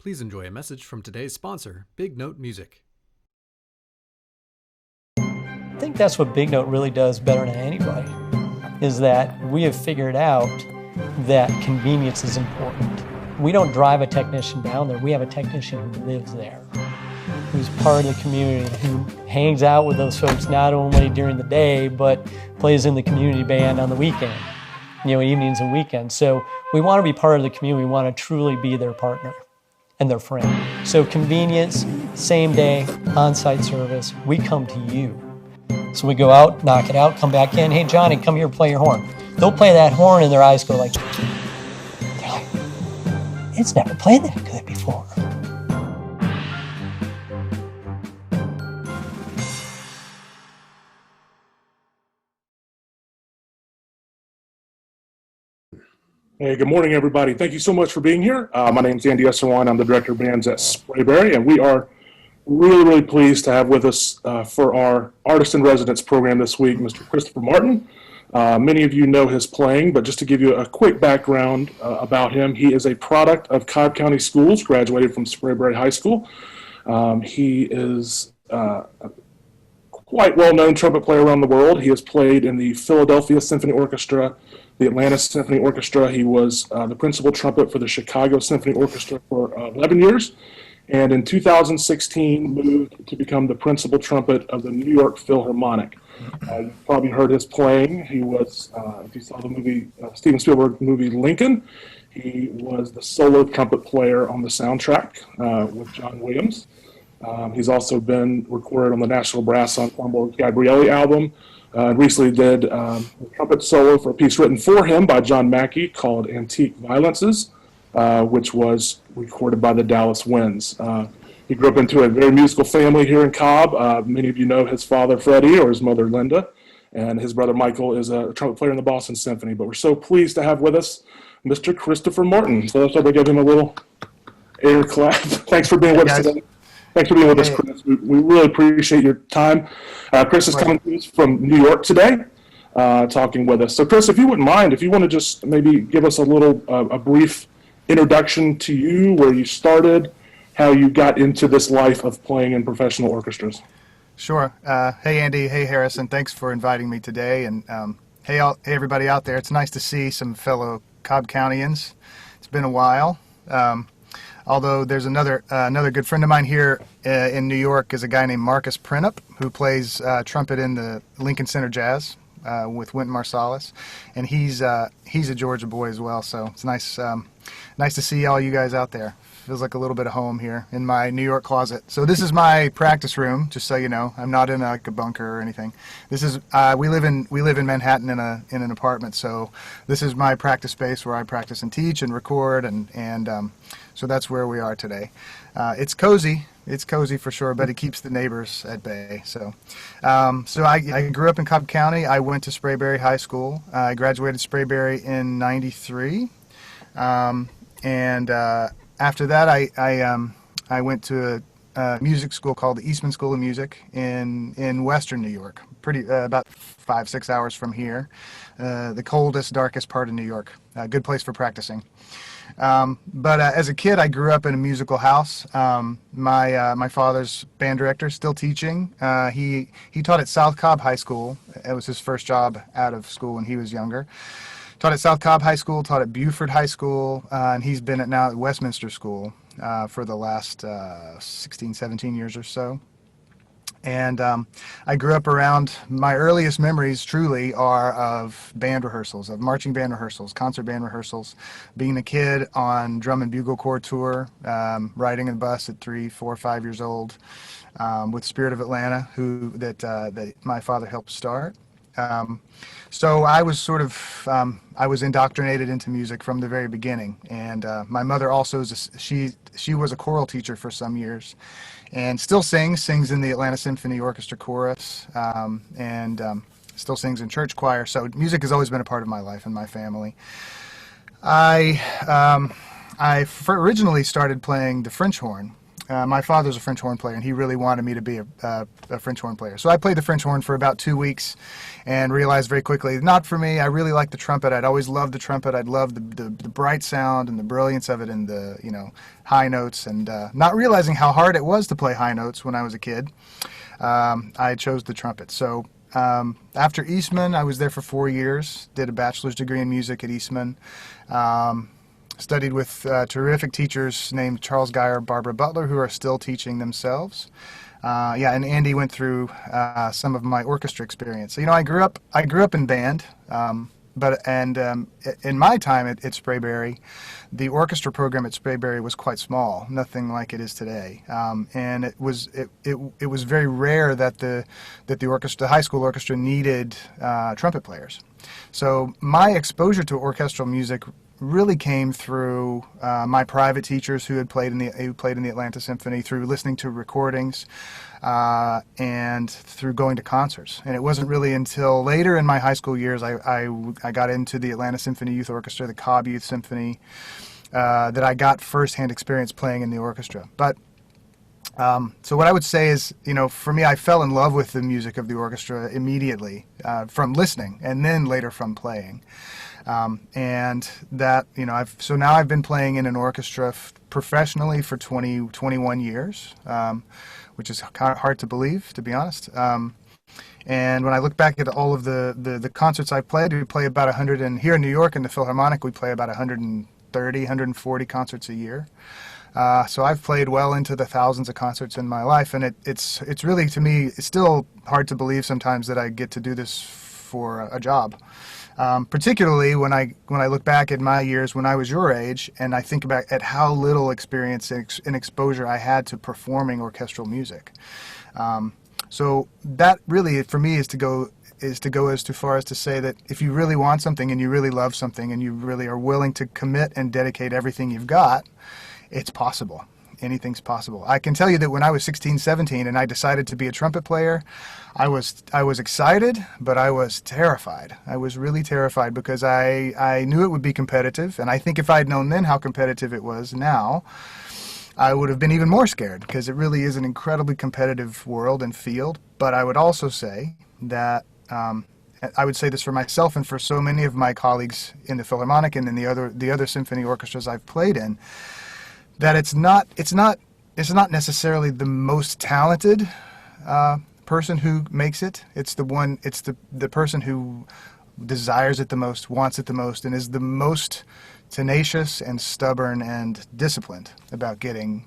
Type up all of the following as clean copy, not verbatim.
Please enjoy a message from today's sponsor, Big Note Music. I think that's what Big Note really does better than anybody, is that we have figured out that convenience is important. We don't drive a technician down there. We have a technician who lives there, who's part of the community, who hangs out with those folks not only during the day, but plays in the community band on the weekend, evenings and weekends. So we want to be part of the community. We want to truly be their partner and their friend. So convenience, same day, on-site service, we come to you. So we go out, knock it out, come back in. Hey, Johnny, come here, play your horn. They'll play that horn and their eyes go like, they're like, it's never played that good before. Hey, good morning, everybody. Thank you so much for being here. My name is Andy Esserwine. I'm the director of bands at Sprayberry, and we are really pleased to have with us for our Artist in Residence program this week, Mr. Christopher Martin. Many of you know his playing, but just to give you a quick background about him, he is a product of Cobb County Schools, graduated from Sprayberry High School. He is a quite well-known trumpet player around the world. He has played in the Philadelphia Symphony Orchestra, the Atlanta Symphony Orchestra. He was the principal trumpet for the Chicago Symphony Orchestra for 11 years. And in 2016, moved to become the principal trumpet of the New York Philharmonic. You've probably heard his playing. He was, if you saw the movie, Steven Spielberg movie Lincoln, he was the solo trumpet player on the soundtrack with John Williams. He's also been recorded on the National Brass Ensemble Gabrielli album. Recently did a trumpet solo for a piece written for him by John Mackey called Antique Violences, which was recorded by the Dallas Winds. He grew up into a very musical family here in Cobb. Many of you know his father, Freddie, or his mother, Linda, and his brother, Michael, is a trumpet player in the Boston Symphony. But we're so pleased to have with us Mr. Christopher Martin. So let's give him a little air clap. Thanks for being with us today. Thanks for being with us, Chris. We really appreciate your time. Chris is coming to us from New York today, talking with us. So, Chris, if you wouldn't mind, if you want to just maybe give us a brief introduction to you, where you started, how you got into this life of playing in professional orchestras. Sure. Hey, Andy. Hey, Harrison. Thanks for inviting me today. And hey, everybody out there. It's nice to see some fellow Cobb Countyans. It's been a while. Although there's another good friend of mine here in New York is a guy named Marcus Printup, who plays trumpet in the Lincoln Center Jazz with Wynton Marsalis, and he's a Georgia boy as well. So it's nice to see all you guys out there. Feels like a little bit of home here in my New York closet. So this is my practice room, just so you know. I'm not in a bunker or anything. This is we live in Manhattan in an apartment. So this is my practice space where I practice and teach and record, and so that's where we are today. It's cozy. It's cozy for sure, but it keeps the neighbors at bay. So I grew up in Cobb County. I went to Sprayberry High School. I graduated Sprayberry in '93, and after that, I went to a music school called the Eastman School of Music in Western New York, about 5-6 hours from here, the coldest, darkest part of New York. A good place for practicing. But as a kid, I grew up in a musical house. My father's band director, still teaching. He taught at South Cobb High School. It was his first job out of school when he was younger. Taught at South Cobb High School, taught at Buford High School, and he's been now at Westminster School for the last 16, 17 years or so. And I grew up around, my earliest memories truly are of band rehearsals, of marching band rehearsals, concert band rehearsals, being a kid on drum and bugle corps tour, riding a bus at 3, 4, 5 years old with Spirit of Atlanta, that my father helped start. So I was I was indoctrinated into music from the very beginning, and my mother also she was a choral teacher for some years, and still sings in the Atlanta Symphony Orchestra chorus, and still sings in church choir. So music has always been a part of my life and my family. I originally started playing the French horn my father's a French horn player, and he really wanted me to be a French horn player. So I played the French horn for about 2 weeks and realized very quickly, not for me. I really liked the trumpet. I'd always loved the trumpet. I'd loved the bright sound and the brilliance of it and the, high notes, and not realizing how hard it was to play high notes when I was a kid. I chose the trumpet. So after Eastman, I was there for 4 years, did a bachelor's degree in music at Eastman, studied with terrific teachers named Charles Geyer, Barbara Butler, who are still teaching themselves. And Andy went through some of my orchestra experience. So, I grew up in band, but in my time at Sprayberry, the orchestra program at Sprayberry was quite small, nothing like it is today, and it was very rare that the high school orchestra needed trumpet players. So my exposure to orchestral music really came through my private teachers who played in the Atlanta Symphony, through listening to recordings, and through going to concerts. And it wasn't really until later in my high school years I got into the Atlanta Symphony Youth Orchestra, the Cobb Youth Symphony, that I got firsthand experience playing in the orchestra. But so what I would say is, for me, I fell in love with the music of the orchestra immediately from listening, and then later from playing. And that, now I've been playing in an orchestra professionally for 21 years, which is kind of hard to believe, to be honest. And when I look back at all of the concerts I've played, we play about 100, and here in New York in the Philharmonic, we play about 130, 140 concerts a year. So I've played well into the thousands of concerts in my life, and it's really, to me, it's still hard to believe sometimes that I get to do this for a job. Particularly when I look back at my years when I was your age, and I think about at how little experience and exposure I had to performing orchestral music. So that really, for me, is to go as too far as to say that if you really want something and you really love something and you really are willing to commit and dedicate everything you've got, it's possible. Anything's possible. I can tell you that when I was 16, 17 and I decided to be a trumpet player, I was excited, but I was terrified. I was really terrified because I knew it would be competitive, and I think if I had known then how competitive it was now, I would have been even more scared, because it really is an incredibly competitive world and field. But I would also say that I would say this for myself and for so many of my colleagues in the Philharmonic and in the other symphony orchestras I've played in, that it's not necessarily the most talented person who makes it. It's the person who desires it the most, wants it the most, and is the most tenacious and stubborn and disciplined about getting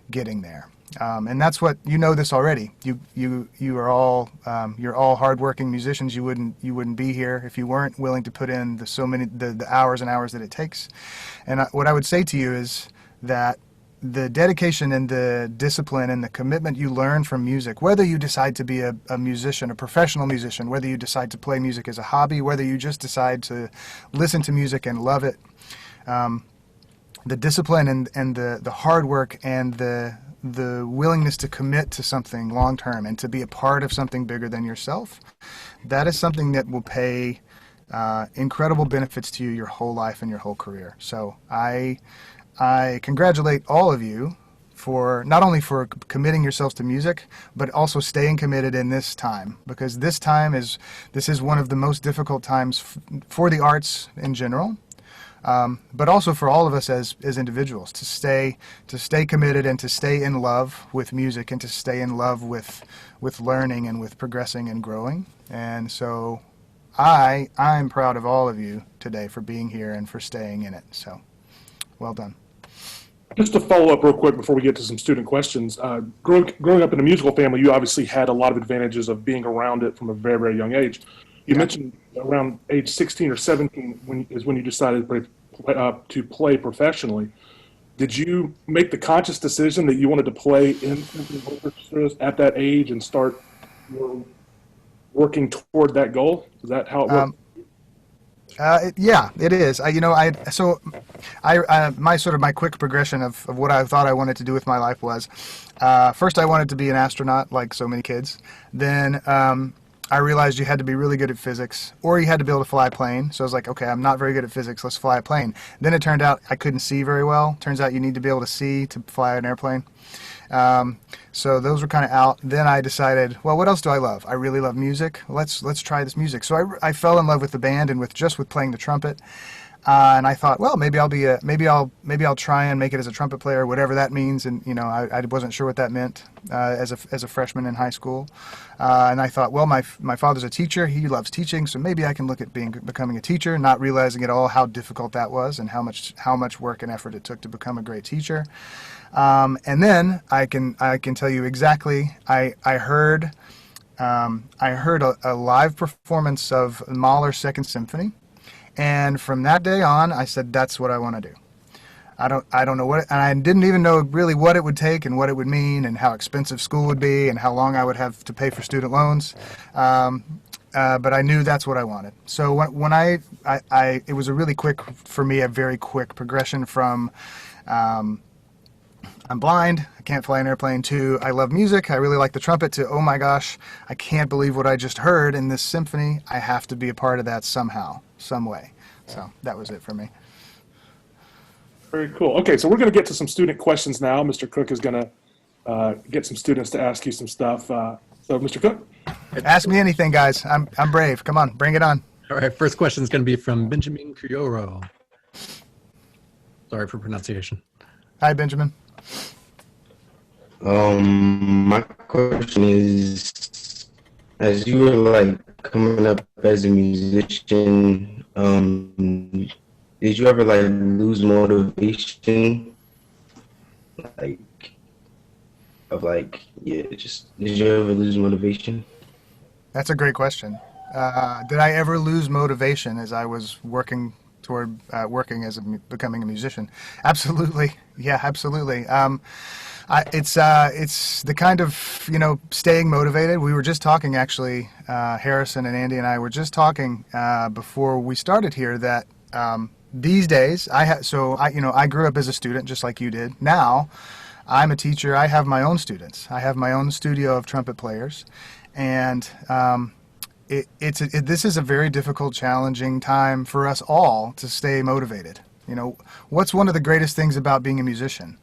there. And that's what, this already. You are all you're all hardworking musicians. You wouldn't be here if you weren't willing to put in the hours and hours that it takes. And what I would say to you is that the dedication and the discipline and the commitment you learn from music, whether you decide to be a musician, a professional musician, whether you decide to play music as a hobby, whether you just decide to listen to music and love it, the discipline and the hard work and the willingness to commit to something long term and to be a part of something bigger than yourself, that is something that will pay incredible benefits to you your whole life and your whole career. So I congratulate all of you for not only for committing yourselves to music, but also staying committed in this time, because this is one of the most difficult times for the arts in general, but also for all of us as individuals to stay committed and to stay in love with music and to stay in love with learning and with progressing and growing. And so I'm proud of all of you today for being here and for staying in it. So well done. Just to follow up real quick before we get to some student questions, growing up in a musical family, you obviously had a lot of advantages of being around it from a very, very young age. You mentioned around age 16 or 17 when you decided to play professionally. Did you make the conscious decision that you wanted to play in symphony orchestras at that age and start working toward that goal? Is that how it worked? Yeah, it is. My quick progression of what I thought I wanted to do with my life was, first I wanted to be an astronaut, like so many kids. Then I realized you had to be really good at physics, or you had to be able to fly a plane. So I was like, okay, I'm not very good at physics. Let's fly a plane. Then it turned out I couldn't see very well. Turns out you need to be able to see to fly an airplane. So those were kind of out. Then I decided, well, what else do I love? I really love music. Let's try this music. So I fell in love with the band and with playing the trumpet. And I thought, well, maybe I'll try and make it as a trumpet player, whatever that means. And I wasn't sure what that meant as a freshman in high school. And I thought, well, my father's a teacher. He loves teaching, so maybe I can look at becoming a teacher. Not realizing at all how difficult that was and how much work and effort it took to become a great teacher. And then I can tell you exactly. I heard a live performance of Mahler's Second Symphony. And from that day on, I said, that's what I want to do. I don't know what, and I didn't even know really what it would take and what it would mean and how expensive school would be and how long I would have to pay for student loans. But I knew that's what I wanted. So when it was a very quick progression from, I'm blind, I can't fly an airplane, to I love music, I really like the trumpet, to oh my gosh, I can't believe what I just heard in this symphony. I have to be a part of that somehow, some way. So that was it for me. Very cool. Okay, so we're going to get to some student questions now. Mr. Cook is going to get some students to ask you some stuff. So, Mr. Cook? Ask me anything, guys. I'm brave. Come on, bring it on. All right, first question is going to be from Benjamin Cuyoro. Sorry for pronunciation. Hi, Benjamin. My question is, as you were like coming up as a musician, did you ever like lose motivation? Did you ever lose motivation? That's a great question. Did I ever lose motivation as I was working toward becoming a musician? Absolutely. Yeah, absolutely. It's the kind of, staying motivated. We were just talking, actually, Harrison and Andy and I were just talking before we started here that these days I grew up as a student just like you did. Now I'm a teacher. I have my own students. I have my own studio of trumpet players, and this is a very difficult, challenging time for us all to stay motivated. What's one of the greatest things about being a musician?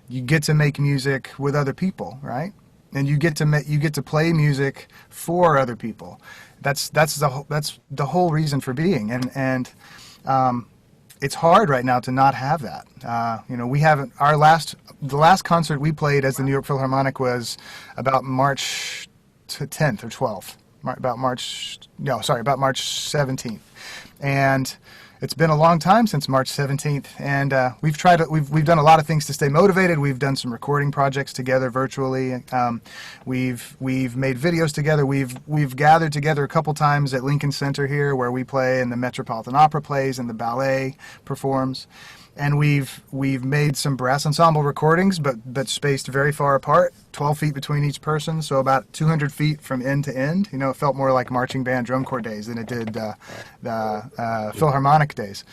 You get to make music with other people, right? And you get to play music for other people. That's the whole reason for being. And it's hard right now to not have that. We haven't. The last concert we played as the New York Philharmonic was about March 10th or 12th. About March 17th, and it's been a long time since March 17th. And we've done a lot of things to stay motivated. We've done some recording projects together virtually. We've made videos together. We've gathered together a couple times at Lincoln Center here, where we play and the Metropolitan Opera plays and the ballet performs. And we've made some brass ensemble recordings, but spaced very far apart, 12 feet between each person, so about 200 feet from end to end. It felt more like marching band drum corps days than it did the Philharmonic days.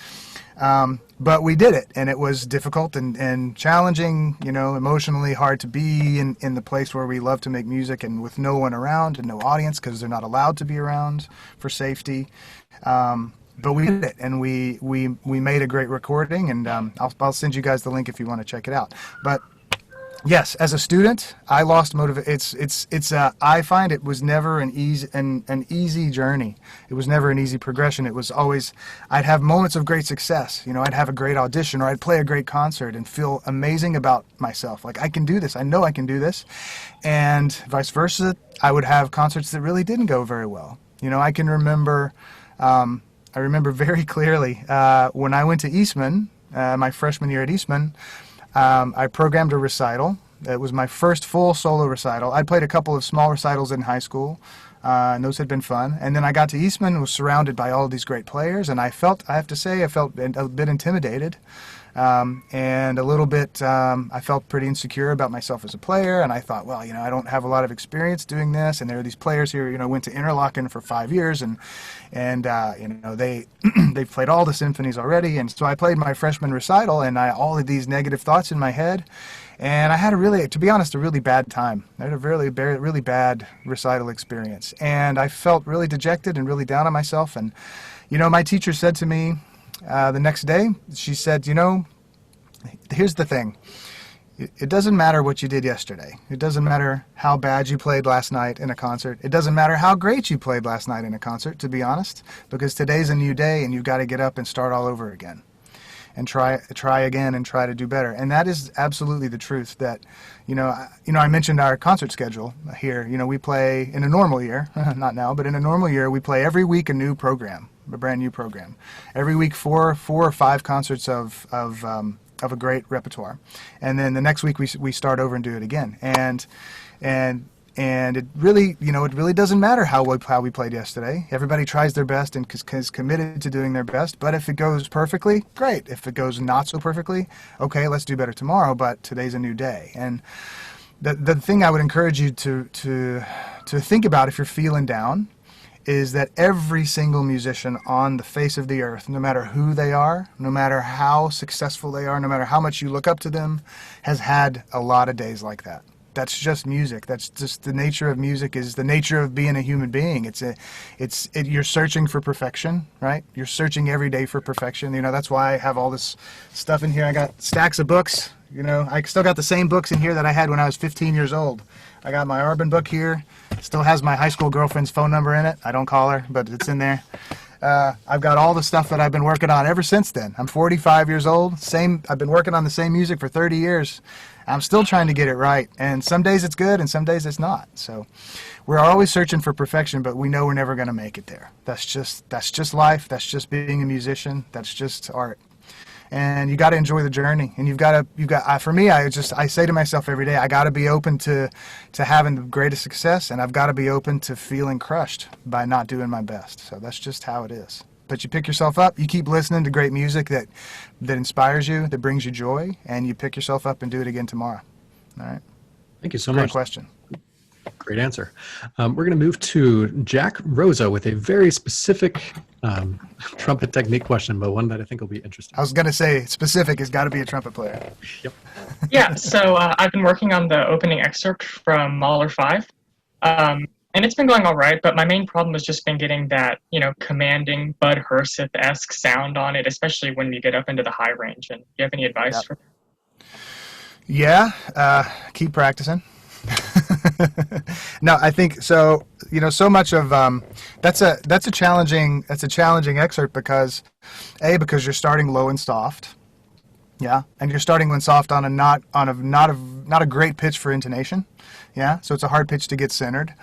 But we did it, and it was difficult and challenging, emotionally hard to be in the place where we love to make music and with no one around and no audience because they're not allowed to be around for safety. But we did it, and we made a great recording, and I'll send you guys the link if you want to check it out. But yes, as a student, I lost motivation. I find it was never an easy journey. It was never an easy progression. It was always, I'd have moments of great success. I'd have a great audition, or I'd play a great concert and feel amazing about myself. Like, I can do this. I know I can do this. And vice versa, I would have concerts that really didn't go very well. I can remember. I remember very clearly when I went to Eastman, my freshman year at Eastman, I programmed a recital. It was my first full solo recital. I'd played a couple of small recitals in high school, and those had been fun. And then I got to Eastman and was surrounded by all of these great players, and I felt a bit intimidated. and a little bit, I felt pretty insecure about myself as a player, and I thought, well, I don't have a lot of experience doing this, and there are these players here, went to Interlaken for 5 years, and they they've played all the symphonies already, and so I played my freshman recital, and all of these negative thoughts in my head, and I had to be honest, a really bad time. I had a really bad recital experience, and I felt really dejected and really down on myself, and my teacher said to me the next day, she said, here's the thing. It doesn't matter what you did yesterday. It doesn't matter how bad you played last night in a concert. It doesn't matter how great you played last night in a concert, to be honest, because today's a new day and you've got to get up and start all over again and try again and try to do better. And that is absolutely the truth that, I mentioned our concert schedule here. We play in a normal year, not now, but in a normal year, we play every week a new program, a brand new program. Every week, four or five concerts of a great repertoire, and then the next week we start over and do it again. And it really it really doesn't matter how we played yesterday. Everybody tries their best and is committed to doing their best. But if it goes perfectly, great. If it goes not so perfectly, okay, let's do better tomorrow. But today's a new day. And the thing I would encourage you to think about if you're feeling down is that every single musician on the face of the earth, no matter who they are, no matter how successful they are, no matter how much you look up to them, has had a lot of days like that. That's just music. That's just the nature of music, is the nature of being a human being. You're searching for perfection, right? You're searching every day for perfection. That's why I have all this stuff in here. I got stacks of books. I still got the same books in here that I had when I was 15 years old. I got my Arbin book here. It still has my high school girlfriend's phone number in it. I don't call her, but it's in there. I've got all the stuff that I've been working on ever since then. I'm 45 years old. I've been working on the same music for 30 years. I'm still trying to get it right. And some days it's good and some days it's not. So we're always searching for perfection, but we know we're never going to make it there. That's just life. That's just being a musician. That's just art. And you got to enjoy the journey. And for me, I say to myself every day, I got to be open to having the greatest success, and I've got to be open to feeling crushed by not doing my best. So that's just how it is. But you pick yourself up, you keep listening to great music that inspires you, that brings you joy, and you pick yourself up and do it again tomorrow. All right? Thank you so Great much. question. Great answer. We're going to move to Jack Rosa with a very specific trumpet technique question, but one that I think will be interesting. I was going to say, specific has got to be a trumpet player. Yep. Yeah, so I've been working on the opening excerpt from Mahler 5, and it's been going all right, but my main problem has just been getting that, commanding Bud Herseth-esque sound on it, especially when you get up into the high range. And do you have any advice Yep. for Yeah, keep practicing. No, I think so. So much of that's a challenging excerpt because you're starting low and soft, yeah, and you're starting when soft on not a great pitch for intonation, yeah. So it's a hard pitch to get centered,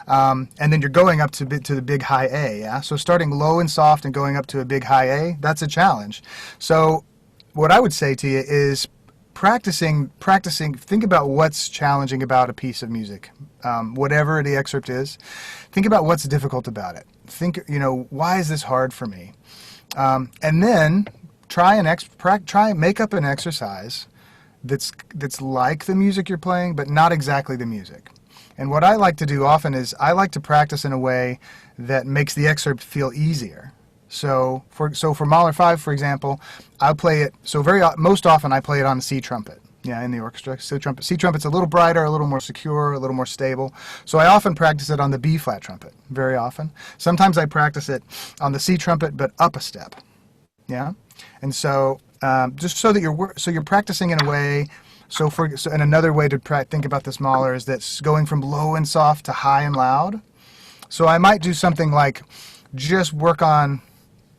and then you're going up to the big high A, yeah. So starting low and soft and going up to a big high A, that's a challenge. So what I would say to you is practicing, think about what's challenging about a piece of music, whatever the excerpt is. Think about what's difficult about it. Think, why is this hard for me? And then make up an exercise that's like the music you're playing, but not exactly the music. And what I like to do often is I like to practice in a way that makes the excerpt feel easier. So for Mahler 5, for example, I'll play it. So most often I play it on the C trumpet. Yeah, in the orchestra. C trumpet's a little brighter, a little more secure, a little more stable. So I often practice it on the B flat trumpet. Very often. Sometimes I practice it on the C trumpet, but up a step. Yeah, and so just so that you're practicing in a way. And another way to think about this Mahler is that's going from low and soft to high and loud. So I might do something like just work on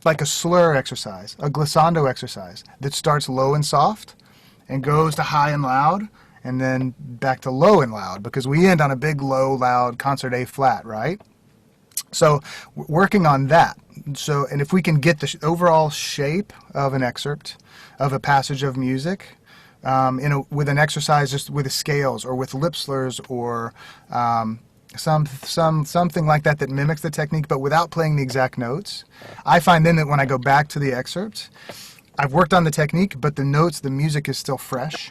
like a slur exercise, a glissando exercise that starts low and soft and goes to high and loud and then back to low and loud, because we end on a big low loud concert A flat, right? So working on that. So, and if we can get the overall shape of an excerpt of a passage of music with an exercise, just with the scales or with lip slurs or something like that mimics the technique, but without playing the exact notes. I find then that when I go back to the excerpt, I've worked on the technique, but the notes, the music is still fresh.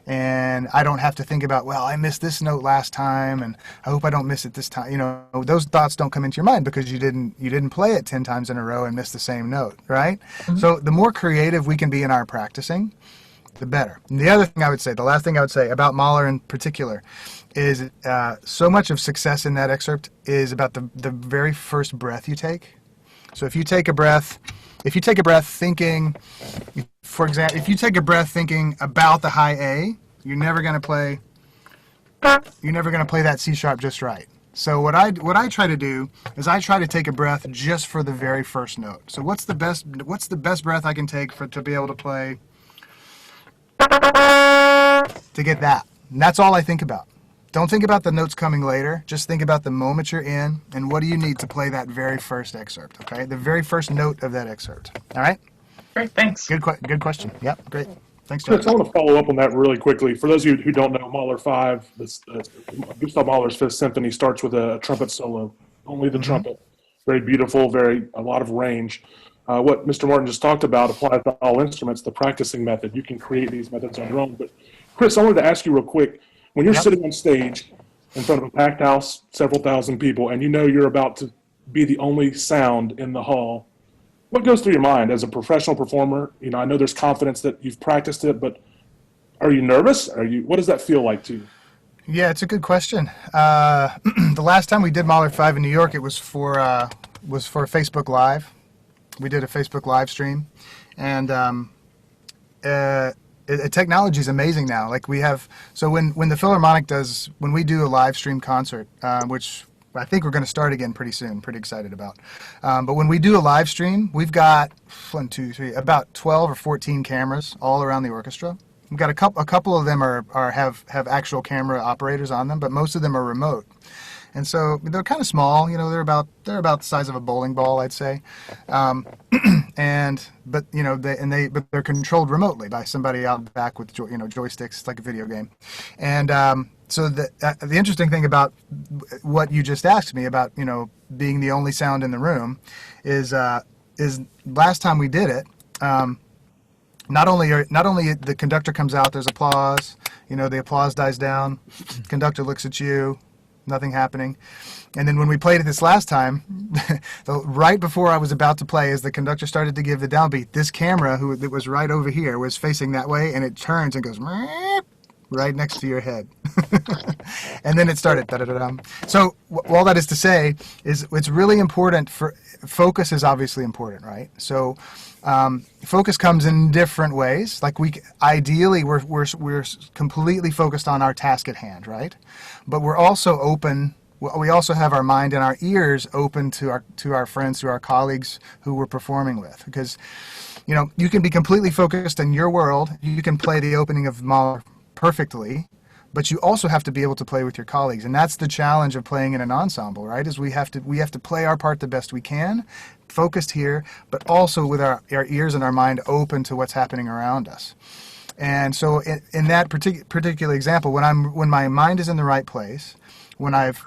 And I don't have to think about, well, I missed this note last time, and I hope I don't miss it this time. You know, those thoughts don't come into your mind because you didn't play it 10 times in a row and miss the same note, right? Mm-hmm. So the more creative we can be in our practicing, the better. And the other thing I would say, the last thing I would say about Mahler in particular, is so much of success in that excerpt is about the very first breath you take. So if you take a breath thinking, for example, if you take a breath thinking about the high A, you're never going to play that C sharp just right. So what I try to do is I try to take a breath just for the very first note. So what's the best breath I can take to be able to play, to get that? And that's all I think about. Don't think about the notes coming later. Just think about the moment you're in and what do you need to play that very first excerpt, okay? The very first note of that excerpt. All right? Great, thanks. Good question. Yep, great. Thanks, Chris, John. I want to follow up on that really quickly. For those of you who don't know, Mahler 5, Gustav Mahler's Fifth Symphony starts with a trumpet solo, only the trumpet. Very beautiful, a lot of range. What Mr. Martin just talked about applies to all instruments, the practicing method. You can create these methods on your own. But Chris, I wanted to ask you real quick, when you're sitting on stage in front of a packed house, several thousand people, and you know you're about to be the only sound in the hall, what goes through your mind as a professional performer? You know, I know there's confidence that you've practiced it, but are you nervous? What does that feel like to you? Yeah, it's a good question. The last time we did Mahler 5 in New York, it was for Facebook Live. We did a Facebook live stream, and technology is amazing now. Like we have, so when the Philharmonic when we do a live stream concert, which I think we're going to start again pretty soon, pretty excited about. But when we do a live stream, we've got about 12 or 14 cameras all around the orchestra. We've got a couple of them have actual camera operators on them, but most of them are remote. And so they're kind of small, you know, they're about the size of a bowling ball, I'd say. But they're controlled remotely by somebody out back with joysticks. It's like a video game. And so the interesting thing about what you just asked me about, you know, being the only sound in the room is last time we did it, not only the conductor comes out, there's applause, you know, the applause dies down, conductor looks at you, nothing happening. And then when we played it this last time, right before I was about to play, as the conductor started to give the downbeat, this camera that was right over here was facing that way, and it turns and goes right next to your head. And then it started. Da-da-da-dum. So all that is to say is it's really important focus is obviously important, right? So focus comes in different ways. Like ideally we're completely focused on our task at hand, right? But we're also open. We also have our mind and our ears open to our friends, to our colleagues who we're performing with, because you know you can be completely focused in your world. You can play the opening of Mahler perfectly, but you also have to be able to play with your colleagues, and that's the challenge of playing in an ensemble, right? Is we have to play our part the best we can, focused here, but also with our ears and our mind open to what's happening around us. And so, in that particular example, when my mind is in the right place, when I've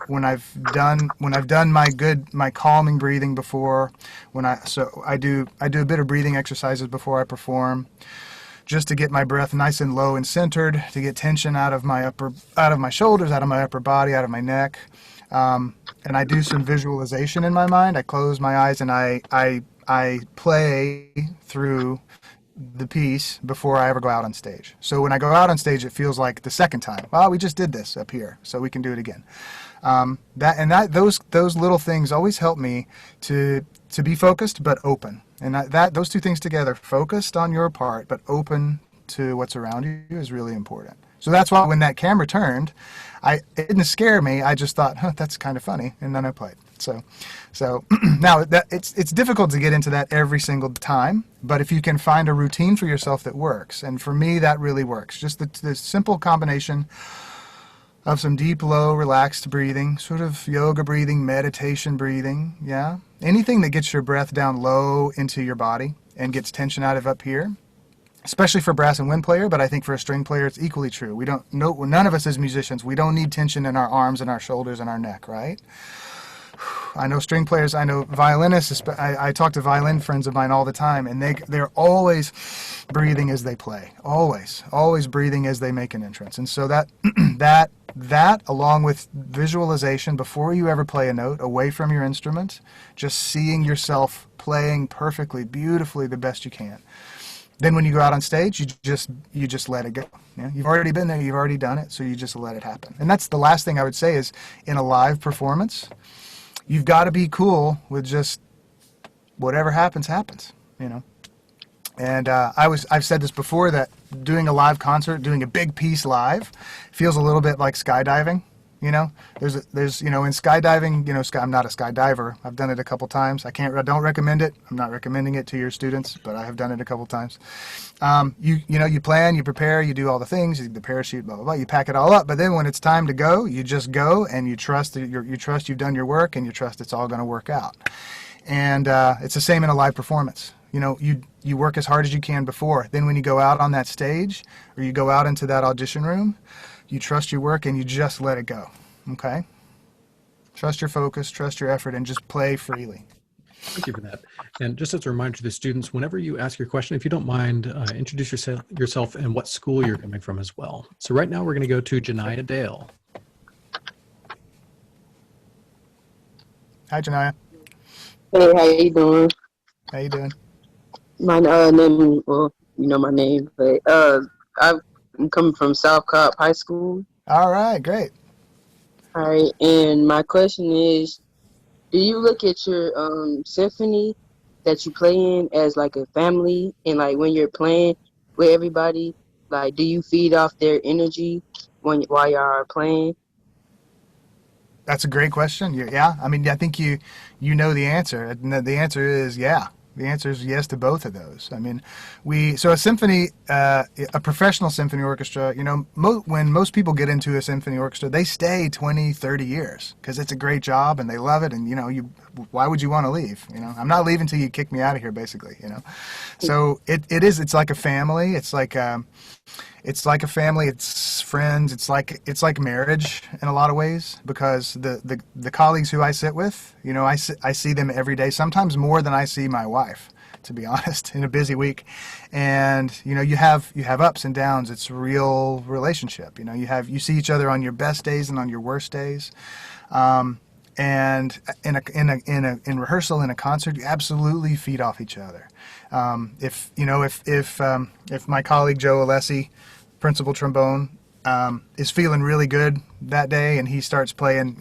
done my calming breathing before, I do a bit of breathing exercises before I perform, just to get my breath nice and low and centered, to get tension out of my shoulders, out of my upper body, out of my neck. And I do some visualization in my mind. I close my eyes and I play through the piece before I ever go out on stage. So when I go out on stage, it feels like the second time. Well, we just did this up here, so we can do it again. Those little things always help me to be focused but open. And those two things together, focused on your part but open to what's around you, is really important. So that's why when that camera turned, it didn't scare me. I just thought, that's kind of funny, and then I played. So now it's difficult to get into that every single time, but if you can find a routine for yourself that works, and for me that really works, just the simple combination of some deep, low, relaxed breathing, sort of yoga breathing, meditation breathing, yeah? Anything that gets your breath down low into your body and gets tension out of up here, especially for brass and wind player, but I think for a string player it's equally true. None of us as musicians, we don't need tension in our arms and our shoulders and our neck, right? I know string players, I know violinists. I talk to violin friends of mine all the time, and they're always breathing as they play, always breathing as they make an entrance. And so that that along with visualization before you ever play a note, away from your instrument, just seeing yourself playing perfectly, beautifully, the best you can. Then when you go out on stage, you just let it go. Yeah? You've already been there, you've already done it, so you just let it happen. And that's the last thing I would say is, in a live performance, you've got to be cool with just whatever happens, you know. And I've said this before, that doing a live concert, doing a big piece live, feels a little bit like skydiving. You know, there's in skydiving, I'm not a skydiver. I've done it a couple times. I don't recommend it. I'm not recommending it to your students, but I have done it a couple times. You plan, you prepare, you do all the things, the parachute, blah blah blah. You pack it all up, but then when it's time to go, you just go, and you trust that you trust you've done your work, and you trust it's all going to work out. And it's the same in a live performance. You work as hard as you can before. Then when you go out on that stage, or you go out into that audition room, you trust your work and you just let it go, okay? Trust your focus, trust your effort, and just play freely. Thank you for that. And just as a reminder to the students, whenever you ask your question, if you don't mind, introduce yourself and what school you're coming from as well. So right now we're going to go to Janiyah Dale. Hi, Janiyah. Hey, how you doing? How you doing? My name, well, you know my name, but I'm coming from South Cobb High School. All right, great. All right, and my question is, do you look at your symphony that you play in as like a family, and like when you're playing with everybody, like do you feed off their energy while y'all are playing? That's a great question. Yeah, I mean, I think you know the answer. And the answer is yeah. The answer is yes to both of those. I mean, so a symphony, a professional symphony orchestra, when most people get into a symphony orchestra, they stay 20, 30 years because it's a great job and they love it. And, why would you want to leave? I'm not leaving till you kick me out of here, basically, So it's like a family. It's like a family. It's friends. It's like marriage in a lot of ways, because the colleagues who I sit with, I see them every day, sometimes more than I see my wife, to be honest, in a busy week. And you have ups and downs. It's a real relationship. You see each other on your best days and on your worst days. And in rehearsal, in a concert, you absolutely feed off each other. If my colleague Joe Alessi, principal trombone, is feeling really good that day, and he starts playing,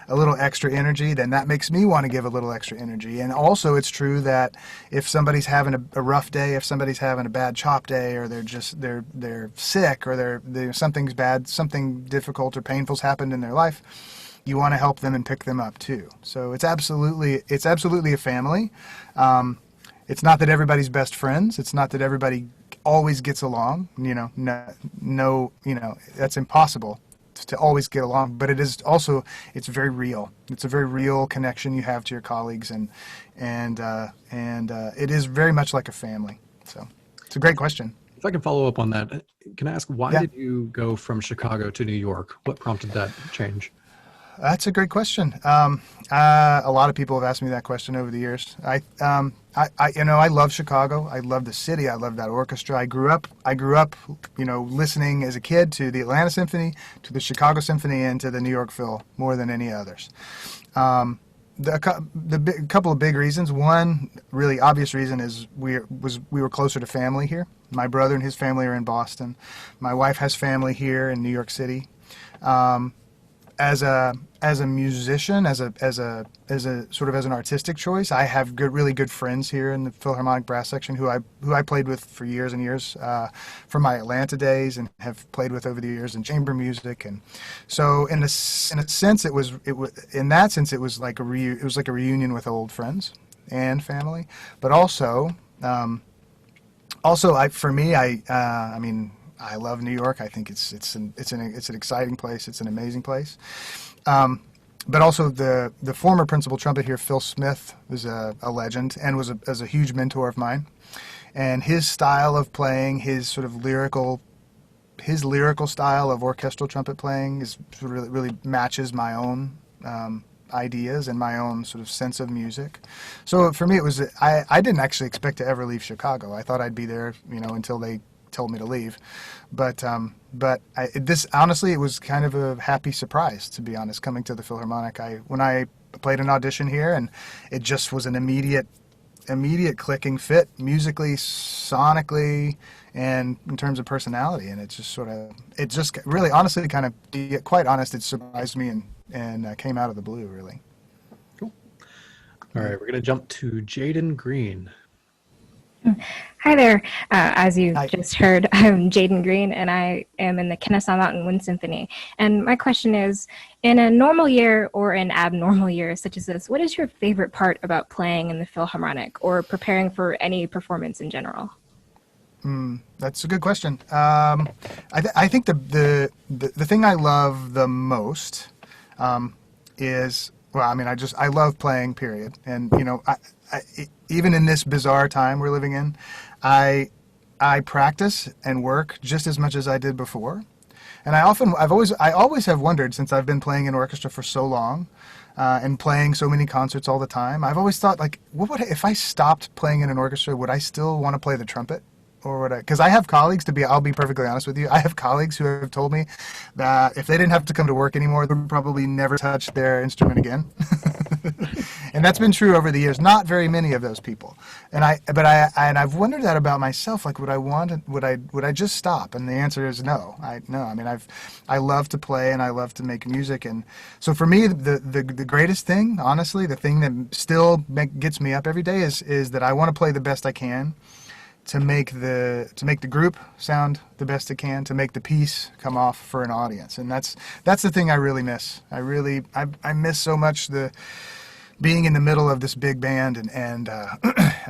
a little extra energy, then that makes me want to give a little extra energy. And also, it's true that if somebody's having a rough day, if somebody's having a bad chop day, or they're sick, or they're something's bad, something difficult or painful's happened in their life, you want to help them and pick them up too. So it's absolutely a family. It's not that everybody's best friends. It's not that everybody always gets along. No, that's impossible to always get along. But it's very real. It's a very real connection you have to your colleagues, and it is very much like a family. So it's a great question. If I can follow up on that, can I ask, why Yeah. did you go from Chicago to New York? What prompted that change? That's a great question. A lot of people have asked me that question over the years. I love Chicago. I love the city. I love that orchestra. I grew up, listening as a kid to the Atlanta Symphony, to the Chicago Symphony, and to the New York Phil more than any others. A couple of big reasons. One really obvious reason is we were closer to family here. My brother and his family are in Boston. My wife has family here in New York City. As a musician, as a sort of as an artistic choice, I have really good friends here in the Philharmonic brass section who I played with for years and years from my Atlanta days, and have played with over the years in chamber music. And so in a sense it was like a reunion with old friends and family, but also I love New York. I think it's an exciting place. It's an amazing place. But also the former principal trumpet here, Phil Smith, was a legend and was a huge mentor of mine. And his style of playing, his lyrical style of orchestral trumpet playing, is really matches my own ideas and my own sort of sense of music. So for me, it was I didn't actually expect to ever leave Chicago. I thought I'd be there, until they told me to leave. But this honestly, it was kind of a happy surprise, to be honest, coming to the Philharmonic. When I played an audition here, and it just was an immediate clicking fit musically, sonically, and in terms of personality. And it just really, honestly, kind of, to get quite honest, it surprised me and came out of the blue, really. Cool. All right, we're going to jump to Jaden Green. Hi there. As you Hi. just heard, I'm Jaden Green, and I am in the Kennesaw Mountain Wind Symphony. And my question is, in a normal year or an abnormal year such as this, what is your favorite part about playing in the Philharmonic or preparing for any performance in general? That's a good question. I think the thing I love the most is, well, I mean, I love playing, period. And even in this bizarre time we're living in, I practice and work just as much as I did before. And I always have wondered, since I've been playing in orchestra for so long, and playing so many concerts all the time, I've always thought, like, if I stopped playing in an orchestra, would I still want to play the trumpet? Or would I? Because I have colleagues, I'll be perfectly honest with you, I have colleagues who have told me that if they didn't have to come to work anymore, they would probably never touch their instrument again. And that's been true over the years. Not very many of those people. And I've wondered that about myself. Like, would I just stop? And the answer is no. I mean, I love to play and I love to make music. And so for me, the greatest thing, honestly, the thing that still gets me up every day is that I want to play the best I can, to make the group sound the best it can, to make the piece come off for an audience. And that's the thing I really miss. I miss so much being in the middle of this big band and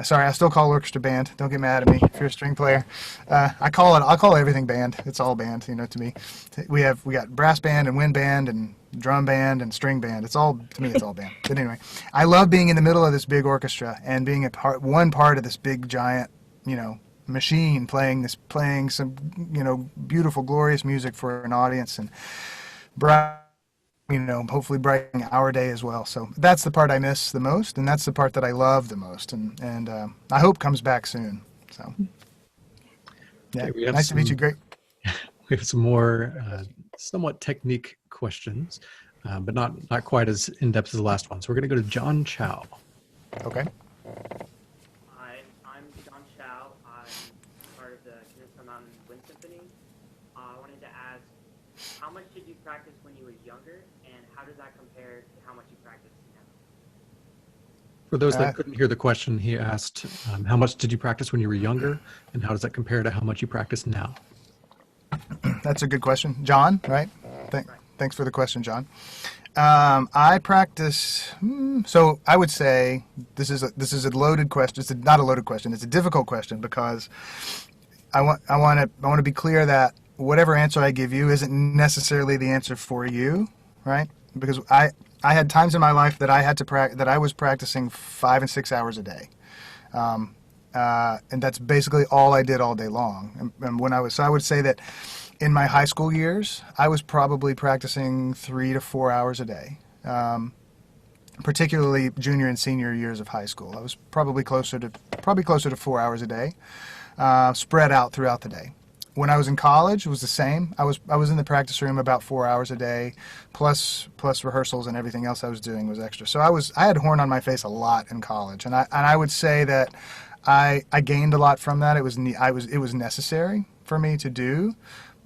sorry, I still call orchestra band. Don't get mad at me if you're a string player. I'll call everything band. It's all band, to me. We got brass band and wind band and drum band and string band. To me, it's all band. But anyway, I love being in the middle of this big orchestra and being one part of this big giant, machine playing some, beautiful, glorious music for an audience and hopefully brightening our day as well. So that's the part I miss the most, and that's the part that I love the most, and I hope comes back soon. So yeah, Okay, nice to meet you. Great. We have some more somewhat technique questions, but not quite as in-depth as the last one. So we're going to go to John Chow. Okay. Hi, I'm John Chow. I'm part of the Kennesaw Mountain Wind Symphony. I wanted to ask, how much did you practice when you were younger, and how does that compare to how much you practice now? For those that couldn't hear the question, he asked, how much did you practice when you were younger, and how does that compare to how much you practice now? That's a good question. John, right? Thanks for the question, John. I practice, so I would say this is a loaded question. It's not a loaded question. It's a difficult question because I want to be clear that whatever answer I give you isn't necessarily the answer for you, right? Because I had times in my life that I was practicing 5 and 6 hours a day. And that's basically all I did all day long. And so I would say that in my high school years, I was probably practicing 3 to 4 hours a day, particularly junior and senior years of high school. I was probably closer to 4 hours a day, spread out throughout the day. When I was in college, it was the same. I was in the practice room about 4 hours a day, plus rehearsals, and everything else I was doing was extra. So I had horn on my face a lot in college, and I would say that I gained a lot from that. It was necessary for me to do,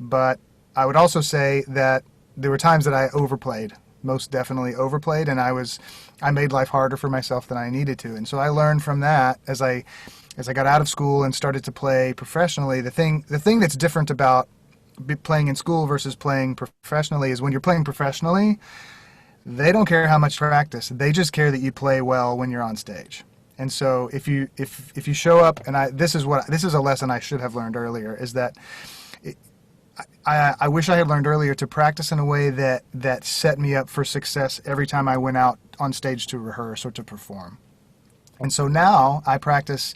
but I would also say that there were times that I overplayed, most definitely overplayed, and I made life harder for myself than I needed to. And so I learned from that as I got out of school and started to play professionally. The thing that's different about playing in school versus playing professionally is when you're playing professionally, they don't care how much practice. They just care that you play well when you're on stage. And so if you show up, and this is a lesson I should have learned earlier, is that I wish I had learned earlier to practice in a way that set me up for success every time I went out on stage to rehearse or to perform. And so now I practice.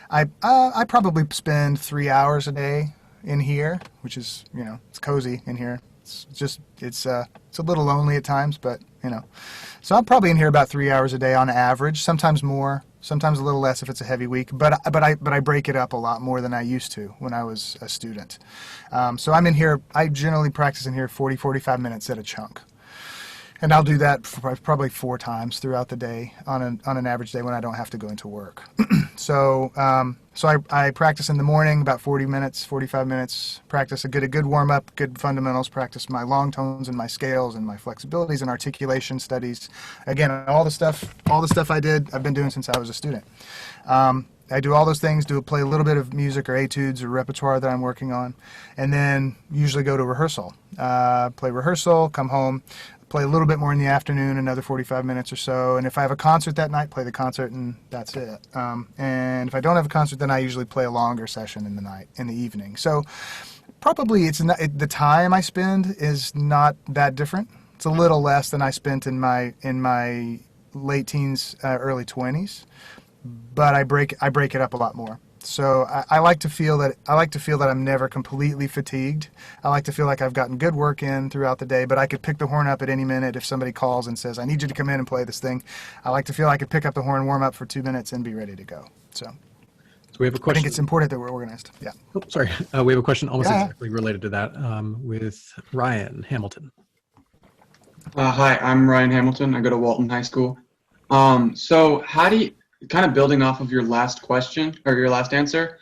I probably spend 3 hours a day in here, which is, it's cozy in here. It's a little lonely at times, but you know. So I'm probably in here about 3 hours a day on average, sometimes more, sometimes a little less if it's a heavy week, but I break it up a lot more than I used to when I was a student. So I'm in here, I generally practice in here 45 minutes at a chunk. And I'll do that for probably 4 times throughout the day on an average day when I don't have to go into work. So I practice in the morning about 40 minutes, 45 minutes, practice a good warm-up, good fundamentals, practice my long tones and my scales and my flexibilities and articulation studies. Again, all the stuff I've been doing since I was a student. I do all those things, play a little bit of music or etudes or repertoire that I'm working on, and then usually go to rehearsal. Play rehearsal, come home, play a little bit more in the afternoon, another 45 minutes or so, and if I have a concert that night, play the concert, and that's it. And if I don't have a concert, then I usually play a longer session in the evening. So probably the time I spend is not that different. It's a little less than I spent in my late teens, early 20s, but I break it up a lot more. So I like to feel that I'm never completely fatigued. I like to feel like I've gotten good work in throughout the day, but I could pick the horn up at any minute if somebody calls and says, I need you to come in and play this thing. I like to feel I could pick up the horn, warm up for 2 minutes, and be ready to go. So we have a question. I think it's important that we're organized. Yeah. Oh, sorry. We have a question almost exactly related to that with Ryan Hamilton. Hi, I'm Ryan Hamilton. I go to Walton High School. So how do you, kind of building off of your last question or your last answer,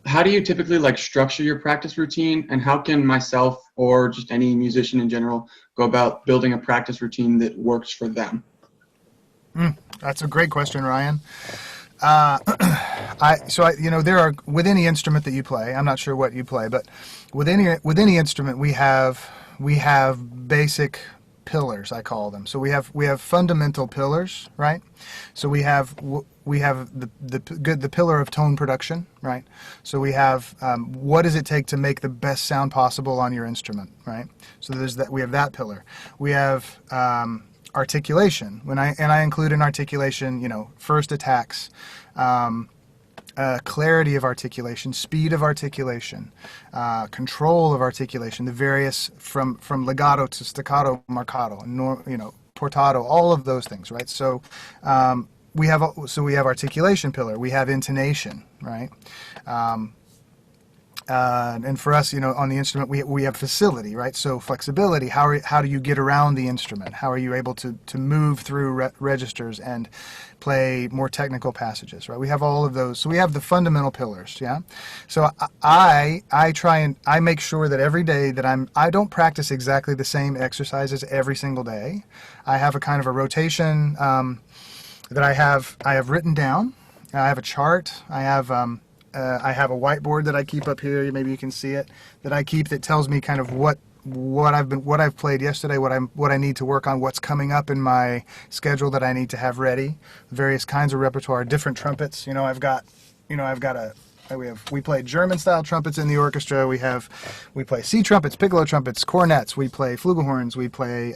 how do you typically structure your practice routine, and how can myself or just any musician in general go about building a practice routine that works for them? That's a great question, Ryan. There are, with any instrument that you play, I'm not sure what you play, but with any instrument we have basic pillars, I call them. So we have fundamental pillars, right? So we have the pillar of tone production, right? So we have what does it take to make the best sound possible on your instrument, right? So we have that pillar. We have articulation. I include in articulation, first attacks, clarity of articulation, speed of articulation, control of articulation, the various from legato to staccato, marcato, portato, all of those things, right? So we have articulation pillar, we have intonation, right? And for us, on the instrument, we have facility, right? So flexibility, how do you get around the instrument? How are you able to move through registers and play more technical passages, right? We have all of those. So we have the fundamental pillars, yeah? So I try and I make sure that every day that I don't practice exactly the same exercises every single day. I have a kind of a rotation that I have written down. I have a chart. I have a whiteboard that I keep up here. Maybe you can see it. That tells me kind of what I've played yesterday, what I need to work on, what's coming up in my schedule that I need to have ready. Various kinds of repertoire, different trumpets. We play German style trumpets in the orchestra. We play C trumpets, piccolo trumpets, cornets. We play flugelhorns. We play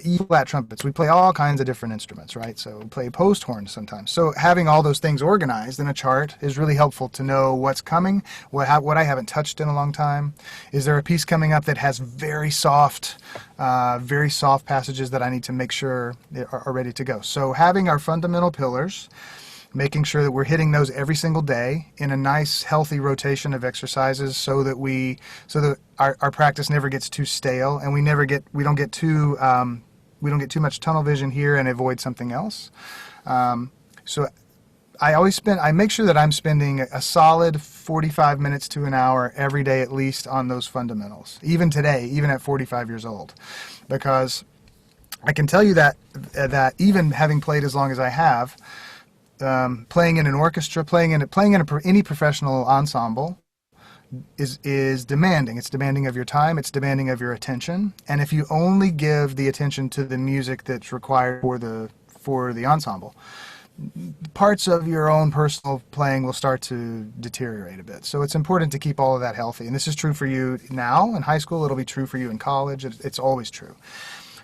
E flat trumpets. We play all kinds of different instruments, right? So we play post horns sometimes. So having all those things organized in a chart is really helpful to know what's coming, what I haven't touched in a long time. Is there a piece coming up that has very soft passages that I need to make sure are ready to go? So having our fundamental pillars, making sure that we're hitting those every single day in a nice, healthy rotation of exercises, so that our practice never gets too stale, and we don't get too much tunnel vision here and avoid something else. So I make sure that I'm spending a solid 45 minutes to an hour every day at least on those fundamentals, even today, even at 45 years old, because I can tell you that even having played as long as I have, playing in an orchestra, playing in any professional ensemble is demanding. It's demanding of your time. It's demanding of your attention. And if you only give the attention to the music that's required for the ensemble, parts of your own personal playing will start to deteriorate a bit. So it's important to keep all of that healthy. And this is true for you now in high school. It'll be true for you in college. It's always true.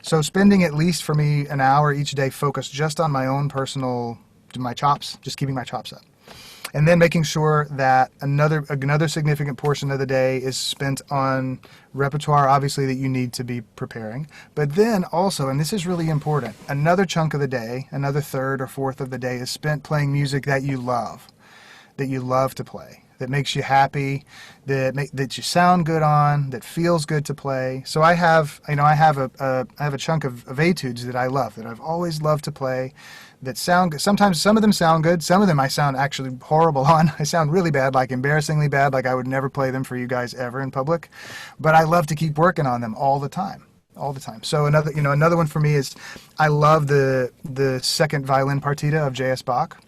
So spending at least for me an hour each day focused just on my own personal, my chops, just keeping my chops up. And then making sure that another significant portion of the day is spent on repertoire, obviously, that you need to be preparing. But then also, and this is really important, another chunk of the day, another third or fourth of the day is spent playing music that you love to play, that makes you happy, that you sound good on, that feels good to play. So I have a chunk of etudes that I love, that I've always loved to play, that sound good. Sometimes some of them sound good. Some of them I sound actually horrible on. I sound really bad, like embarrassingly bad, like I would never play them for you guys ever in public. But I love to keep working on them all the time. So another one for me is I love the second violin partita of J.S. Bach.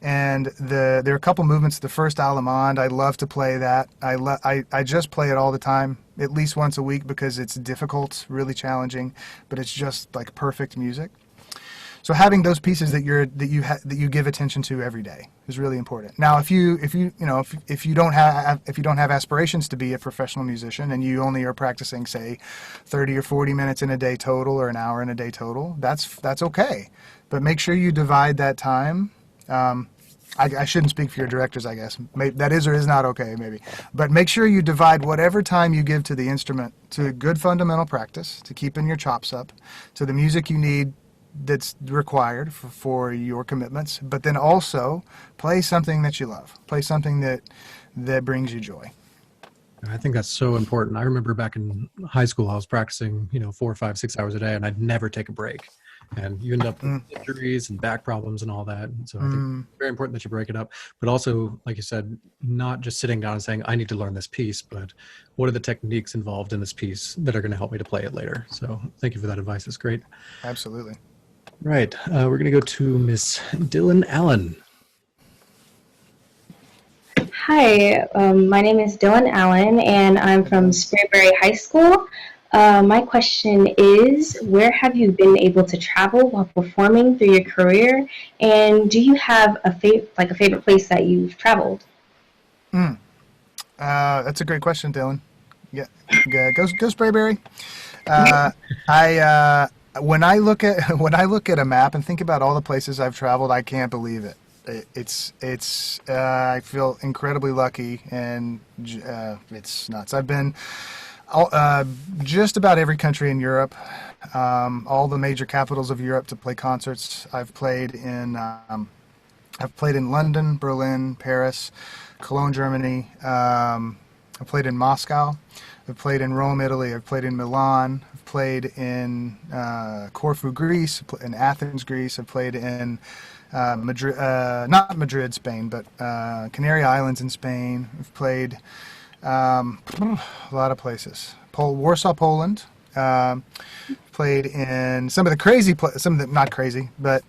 And there are a couple movements. The first Allemande, I love to play that. I just play it all the time, at least once a week, because it's difficult, really challenging, but it's just like perfect music. So having those pieces that you give attention to every day is really important. Now, if you don't have aspirations to be a professional musician and you only are practicing, say, 30 or 40 minutes in a day total, or an hour in a day total, that's okay. But make sure you divide that time. I shouldn't speak for your directors, I guess. That is or is not okay, maybe. But make sure you divide whatever time you give to the instrument to good fundamental practice, to keeping your chops up, to the music you need that's required for your commitments, but then also play something that you love. Play something that brings you joy. I think that's so important. I remember back in high school, I was practicing, 4, 5, 6 hours a day, and I'd never take a break. And you end up with injuries and back problems and all that. And so I think it's very important that you break it up. But also, like you said, not just sitting down and saying, I need to learn this piece, but what are the techniques involved in this piece that are going to help me to play it later? So thank you for that advice. It's great. Absolutely. Right. We're going to go to Miss Dylan Allen. Hi, my name is Dylan Allen, and I'm from Sprayberry High School. My question is, where have you been able to travel while performing through your career, and do you have a favorite place that you've traveled? That's a great question, Dylan. Yeah, go Sprayberry. When I look at a map and think about all the places I've traveled, I can't believe it. I feel incredibly lucky, and it's nuts. I've been just about every country in Europe, all the major capitals of Europe to play concerts. I've played in London, Berlin, Paris, Cologne, Germany. I've played in Moscow. I've played in Rome, Italy. I've played in Milan. I've played in Corfu, Greece. In Athens, Greece. I've played in Madrid, not Madrid, Spain, but Canary Islands in Spain. I've played a lot of places. Warsaw, Poland. Played in some of the crazy, not crazy, but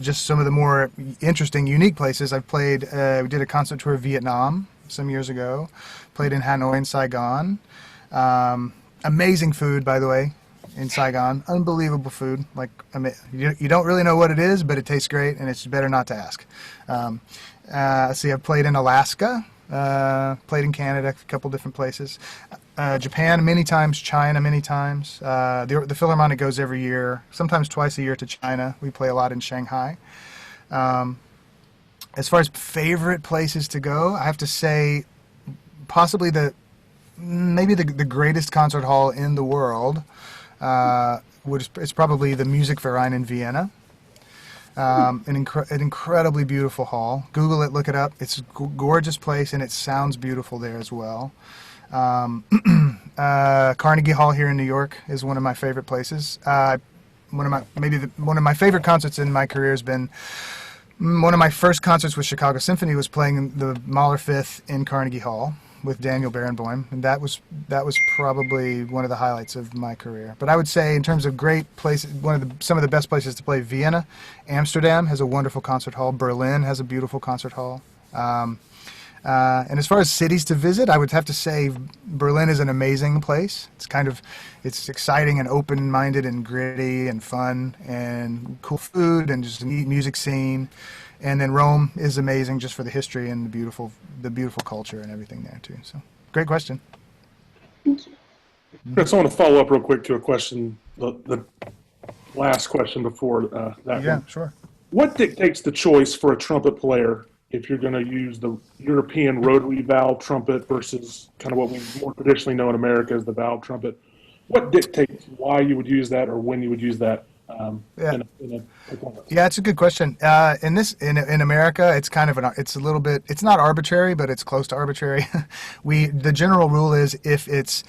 just some of the more interesting, unique places. I've played. We did a concert tour of Vietnam some years ago. Played in Hanoi and Saigon. Amazing food, by the way, in Saigon. Unbelievable food. Like, you don't really know what it is, but it tastes great, and it's better not to ask. I've played in Alaska. Played in Canada, a couple different places. Japan many times, China many times. The Philharmonic goes every year, sometimes twice a year to China. We play a lot in Shanghai. As far as favorite places to go, I have to say possibly maybe the greatest concert hall in the world. It's probably the Musikverein in Vienna. An incredibly beautiful hall. Google it, look it up. It's a gorgeous place, and it sounds beautiful there as well. Carnegie Hall here in New York is one of my favorite places. One of my favorite concerts in my career has been one of my first concerts with Chicago Symphony was playing the Mahler Fifth in Carnegie Hall with Daniel Barenboim, and that was probably one of the highlights of my career. But I would say, in terms of great places, some of the best places to play: Vienna, Amsterdam has a wonderful concert hall, Berlin has a beautiful concert hall. And as far as cities to visit, I would have to say Berlin is an amazing place. It's exciting and open-minded and gritty and fun and cool food and just a neat music scene. And then Rome is amazing just for the history and the beautiful culture and everything there too. So, great question. Thank you. Chris, I want to follow up real quick to a question, the last question before that. Yeah, one. sure. What dictates the choice for a trumpet player if you're going to use the European rotary valve trumpet versus kind of what we more traditionally know in America as the valve trumpet? What dictates why you would use that or when you would use that Yeah. in a performance? Yeah, it's a good question. In America, it's kind of it's a little bit, it's not arbitrary, but it's close to arbitrary. The general rule is if it's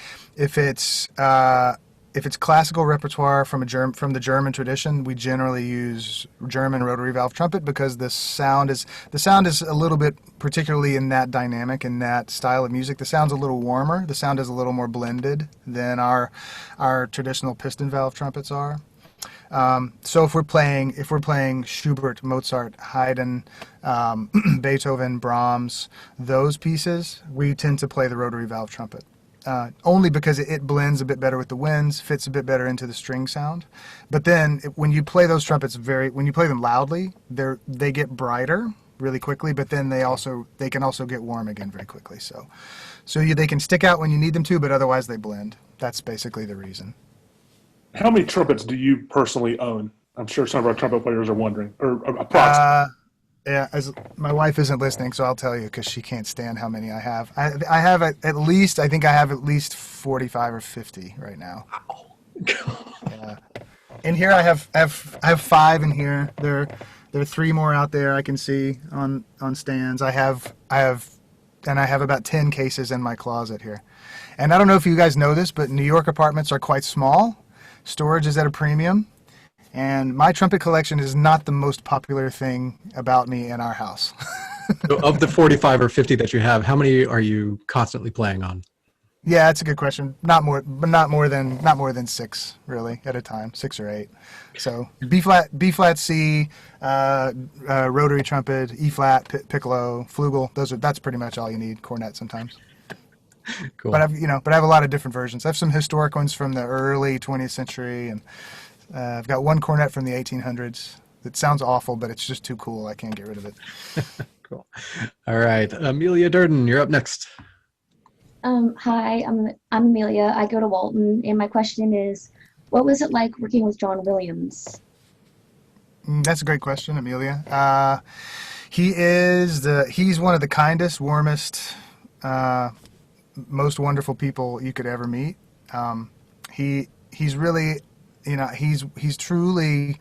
classical repertoire from the German tradition, we generally use German rotary valve trumpet because the sound is a little bit, particularly in that dynamic, in that style of music, the sound's a little warmer. The sound is a little more blended than our traditional piston valve trumpets are. So if we're playing Schubert, Mozart, Haydn, Beethoven, Brahms, those pieces, we tend to play the rotary valve trumpet. Only because it blends a bit better with the winds, fits a bit better into the string sound. But then when you play those trumpets when you play them loudly, they get brighter really quickly, but then they can also get warm again very quickly. So they can stick out when you need them to, but otherwise they blend. That's basically the reason. How many trumpets do you personally own? I'm sure some of our trumpet players are wondering, or approximately. Yeah, as my wife isn't listening, so I'll tell you because she can't stand how many I have. I have at least 45 or 50 right now. Wow. Yeah. In here I have 5 in here. There are 3 more out there I can see on stands. I have about 10 cases in my closet here. And I don't know if you guys know this, but New York apartments are quite small. Storage is at a premium. And my trumpet collection is not the most popular thing about me in our house. So of the 45 or 50 that you have, how many are you constantly playing on? Yeah, that's a good question. Not more than 6 really at a time, 6 or 8. So B flat, C, rotary trumpet, E flat, piccolo, flugel. That's pretty much all you need. Cornet sometimes. Cool. But I have a lot of different versions. I have some historic ones from the early 20th century, and I've got one cornet from the 1800s. It sounds awful, but it's just too cool. I can't get rid of it. Cool. All right, Amelia Durden, you're up next. Hi, I'm Amelia. I go to Walton, and my question is, what was it like working with John Williams? That's a great question, Amelia. He's one of the kindest, warmest, most wonderful people you could ever meet. He's really, he's truly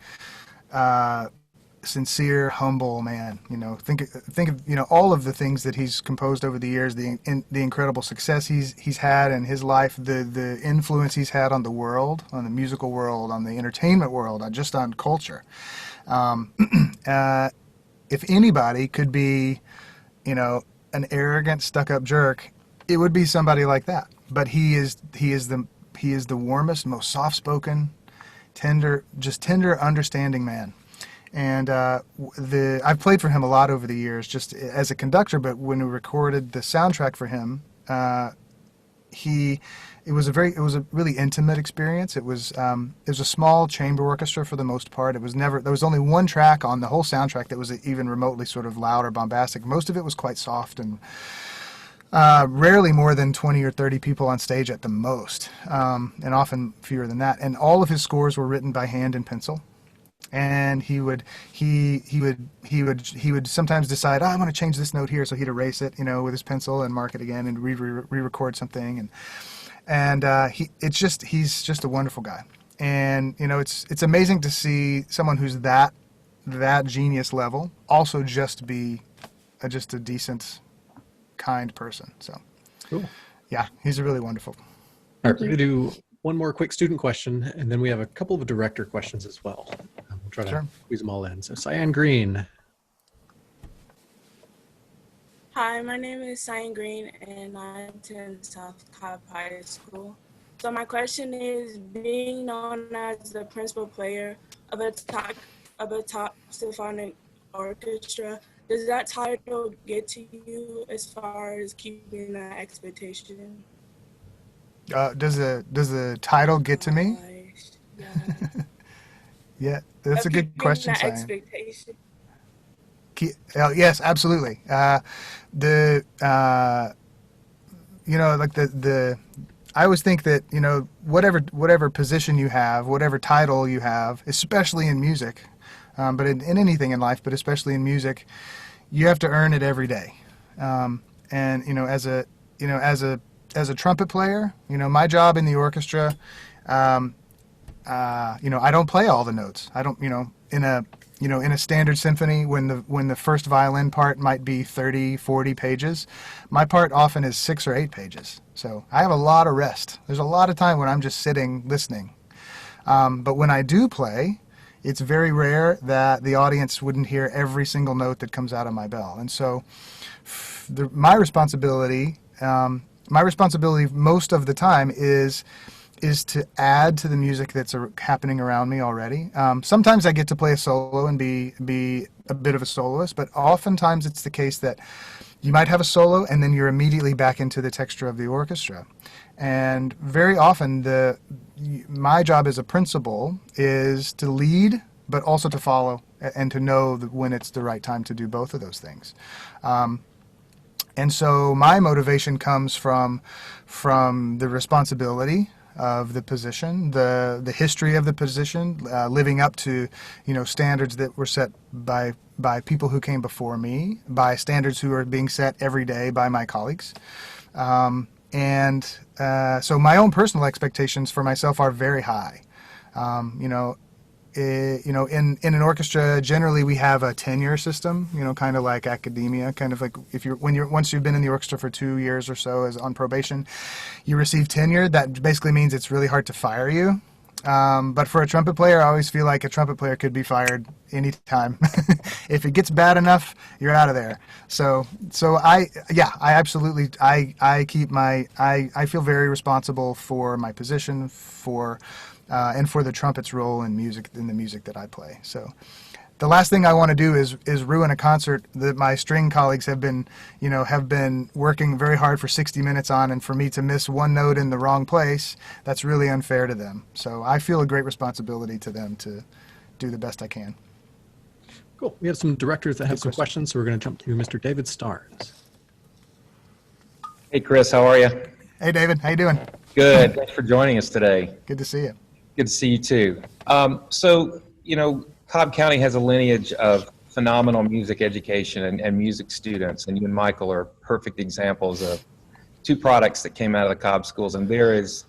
sincere, humble man. Think of all of the things that he's composed over the years, the incredible success he's had in his life, the influence he's had on the world, on the musical world, on the entertainment world, just on culture. If anybody could be, an arrogant, stuck-up jerk, it would be somebody like that. But he is the warmest, most soft-spoken, tender, understanding man. And I've played for him a lot over the years, just as a conductor. But when we recorded the soundtrack for him, it was a really intimate experience. It was a small chamber orchestra for the most part. There was only one track on the whole soundtrack that was even remotely sort of loud or bombastic. Most of it was quite soft and rarely more than 20 or 30 people on stage at the most, and often fewer than that. And all of his scores were written by hand and pencil. And he would sometimes decide, I want to change this note here, so he'd erase it, with his pencil and mark it again and re-record something. And he's just a wonderful guy. And it's amazing to see someone who's that genius level also just be just a decent, kind person. So cool. Yeah, he's a really wonderful. All right, we're going to do one more quick student question, and then we have a couple of director questions as well. We'll try to squeeze them all in. So Cyan Green. Hi, my name is Cyan Green, and I attend South Cobb High School. So my question is, being known as the principal player of a top symphonic orchestra, does that title get to you as far as keeping that expectation? Does the title get to me? Yeah. Yeah, that's a good question, Cyan. Expectation. Yes, absolutely. I always think that whatever position you have, whatever title you have, especially in music, but in anything in life, but especially in music, you have to earn it every day. And as a trumpet player, my job in the orchestra, I don't play all the notes. I don't, in a standard symphony, when the first violin part might be 30, 40 pages, my part often is 6 or 8 pages. So I have a lot of rest. There's a lot of time when I'm just sitting listening. But when I do play, it's very rare that the audience wouldn't hear every single note that comes out of my bell. And so my responsibility most of the time is to add to the music that's happening around me already. Sometimes I get to play a solo and be a bit of a soloist, but oftentimes it's the case that you might have a solo and then you're immediately back into the texture of the orchestra. And very often my job as a principal is to lead, but also to follow and to know when it's the right time to do both of those things. And so my motivation comes from the responsibility of the position, the history of the position, living up to standards that were set by people who came before me, by standards who are being set every day by my colleagues. So my own personal expectations for myself are very high. In an orchestra, generally we have a tenure system, kind of like academia, kind of like once you've been in the orchestra for 2 years or so as on probation, you receive tenure. That basically means it's really hard to fire you. But for a trumpet player, I always feel like a trumpet player could be fired anytime. If it gets bad enough, you're out of there. So I absolutely, I feel very responsible for my position, and for the trumpet's role in the music that I play. So the last thing I want to do is ruin a concert that my string colleagues have been working very hard for 60 minutes on, and for me to miss one note in the wrong place, that's really unfair to them. So I feel a great responsibility to them to do the best I can. Cool. We have some directors that have some questions, so we're going to jump to Mr. David Starnes. Hey, Chris, how are you? Hey, David. How you doing? Good. Thanks for joining us today. Good to see you. Good to see you, too. Cobb County has a lineage of phenomenal music education and music students, and you and Michael are perfect examples of 2 products that came out of the Cobb schools, and there is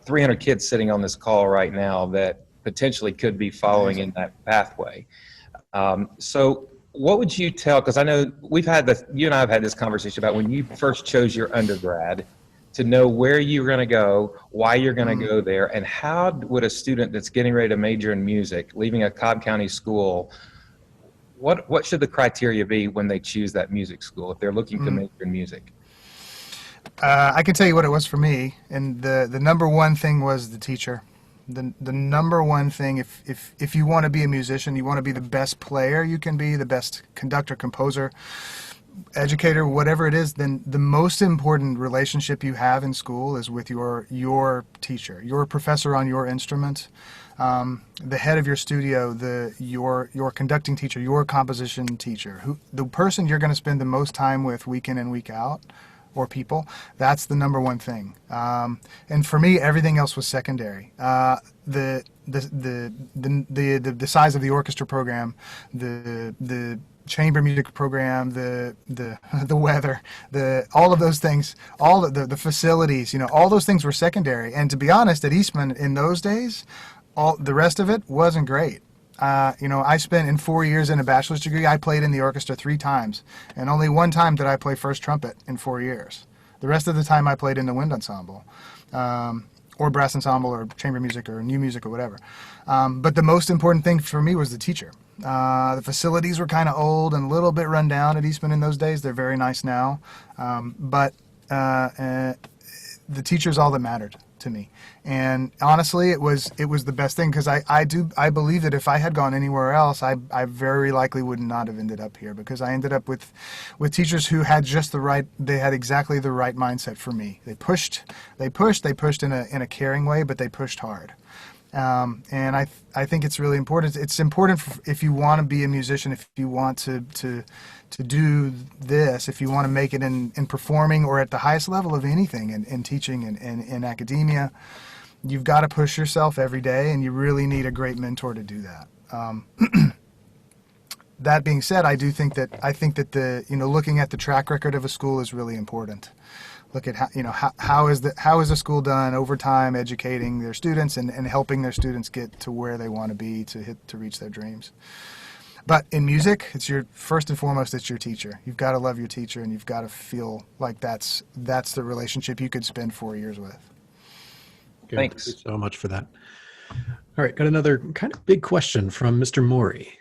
300 kids sitting on this call right now that potentially could be following in that pathway. So what would you tell, because I know you and I have had this conversation about when you first chose your undergrad, to know where you're going to go, why you're going to go there, and how would a student that's getting ready to major in music, leaving a Cobb County school, what should the criteria be when they choose that music school if they're looking to major in music? I can tell you what it was for me, and the number one thing was the teacher. The number one thing, if you want to be a musician, you want to be the best player you can be, the best conductor, composer, educator, whatever it is, then the most important relationship you have in school is with your teacher, your professor on your instrument, the head of your studio, your conducting teacher, your composition teacher, the person you're going to spend the most time with week in and week out, or people. That's the number one thing. And for me, everything else was secondary. The size of the orchestra program, the chamber music program, the weather, all of those things, all of the facilities, all those things were secondary. And to be honest, at Eastman in those days, all the rest of it wasn't great. I spent in 4 years in a bachelor's degree, I played in the orchestra 3 times, and only 1 time did I play first trumpet in 4 years. The rest of the time I played in the wind ensemble, or brass ensemble, or chamber music, or new music, or whatever. But the most important thing for me was the teacher. The facilities were kind of old and a little bit run down at Eastman in those days. They're very nice now, but the teacher's all that mattered to me. And honestly, it was the best thing, because I believe that if I had gone anywhere else, I very likely would not have ended up here, because I ended up with teachers who had they had exactly the right mindset for me. They pushed in a caring way, but they pushed hard. And I think it's really important. It's important if you want to be a musician, if you want to do this, if you want to make it in performing or at the highest level of anything, in teaching and in academia, you've got to push yourself every day, and you really need a great mentor to do that. that being said, I think that the looking at the track record of a school is really important. Look at how is the school done over time, educating their students and helping their students get to where they want to be to reach their dreams. But in music, it's first and foremost, it's your teacher. You've got to love your teacher, and you've got to feel like that's the relationship you could spend 4 years with. Good. Thanks. Thank you so much for that. All right, got another kind of big question from Mr. Mori.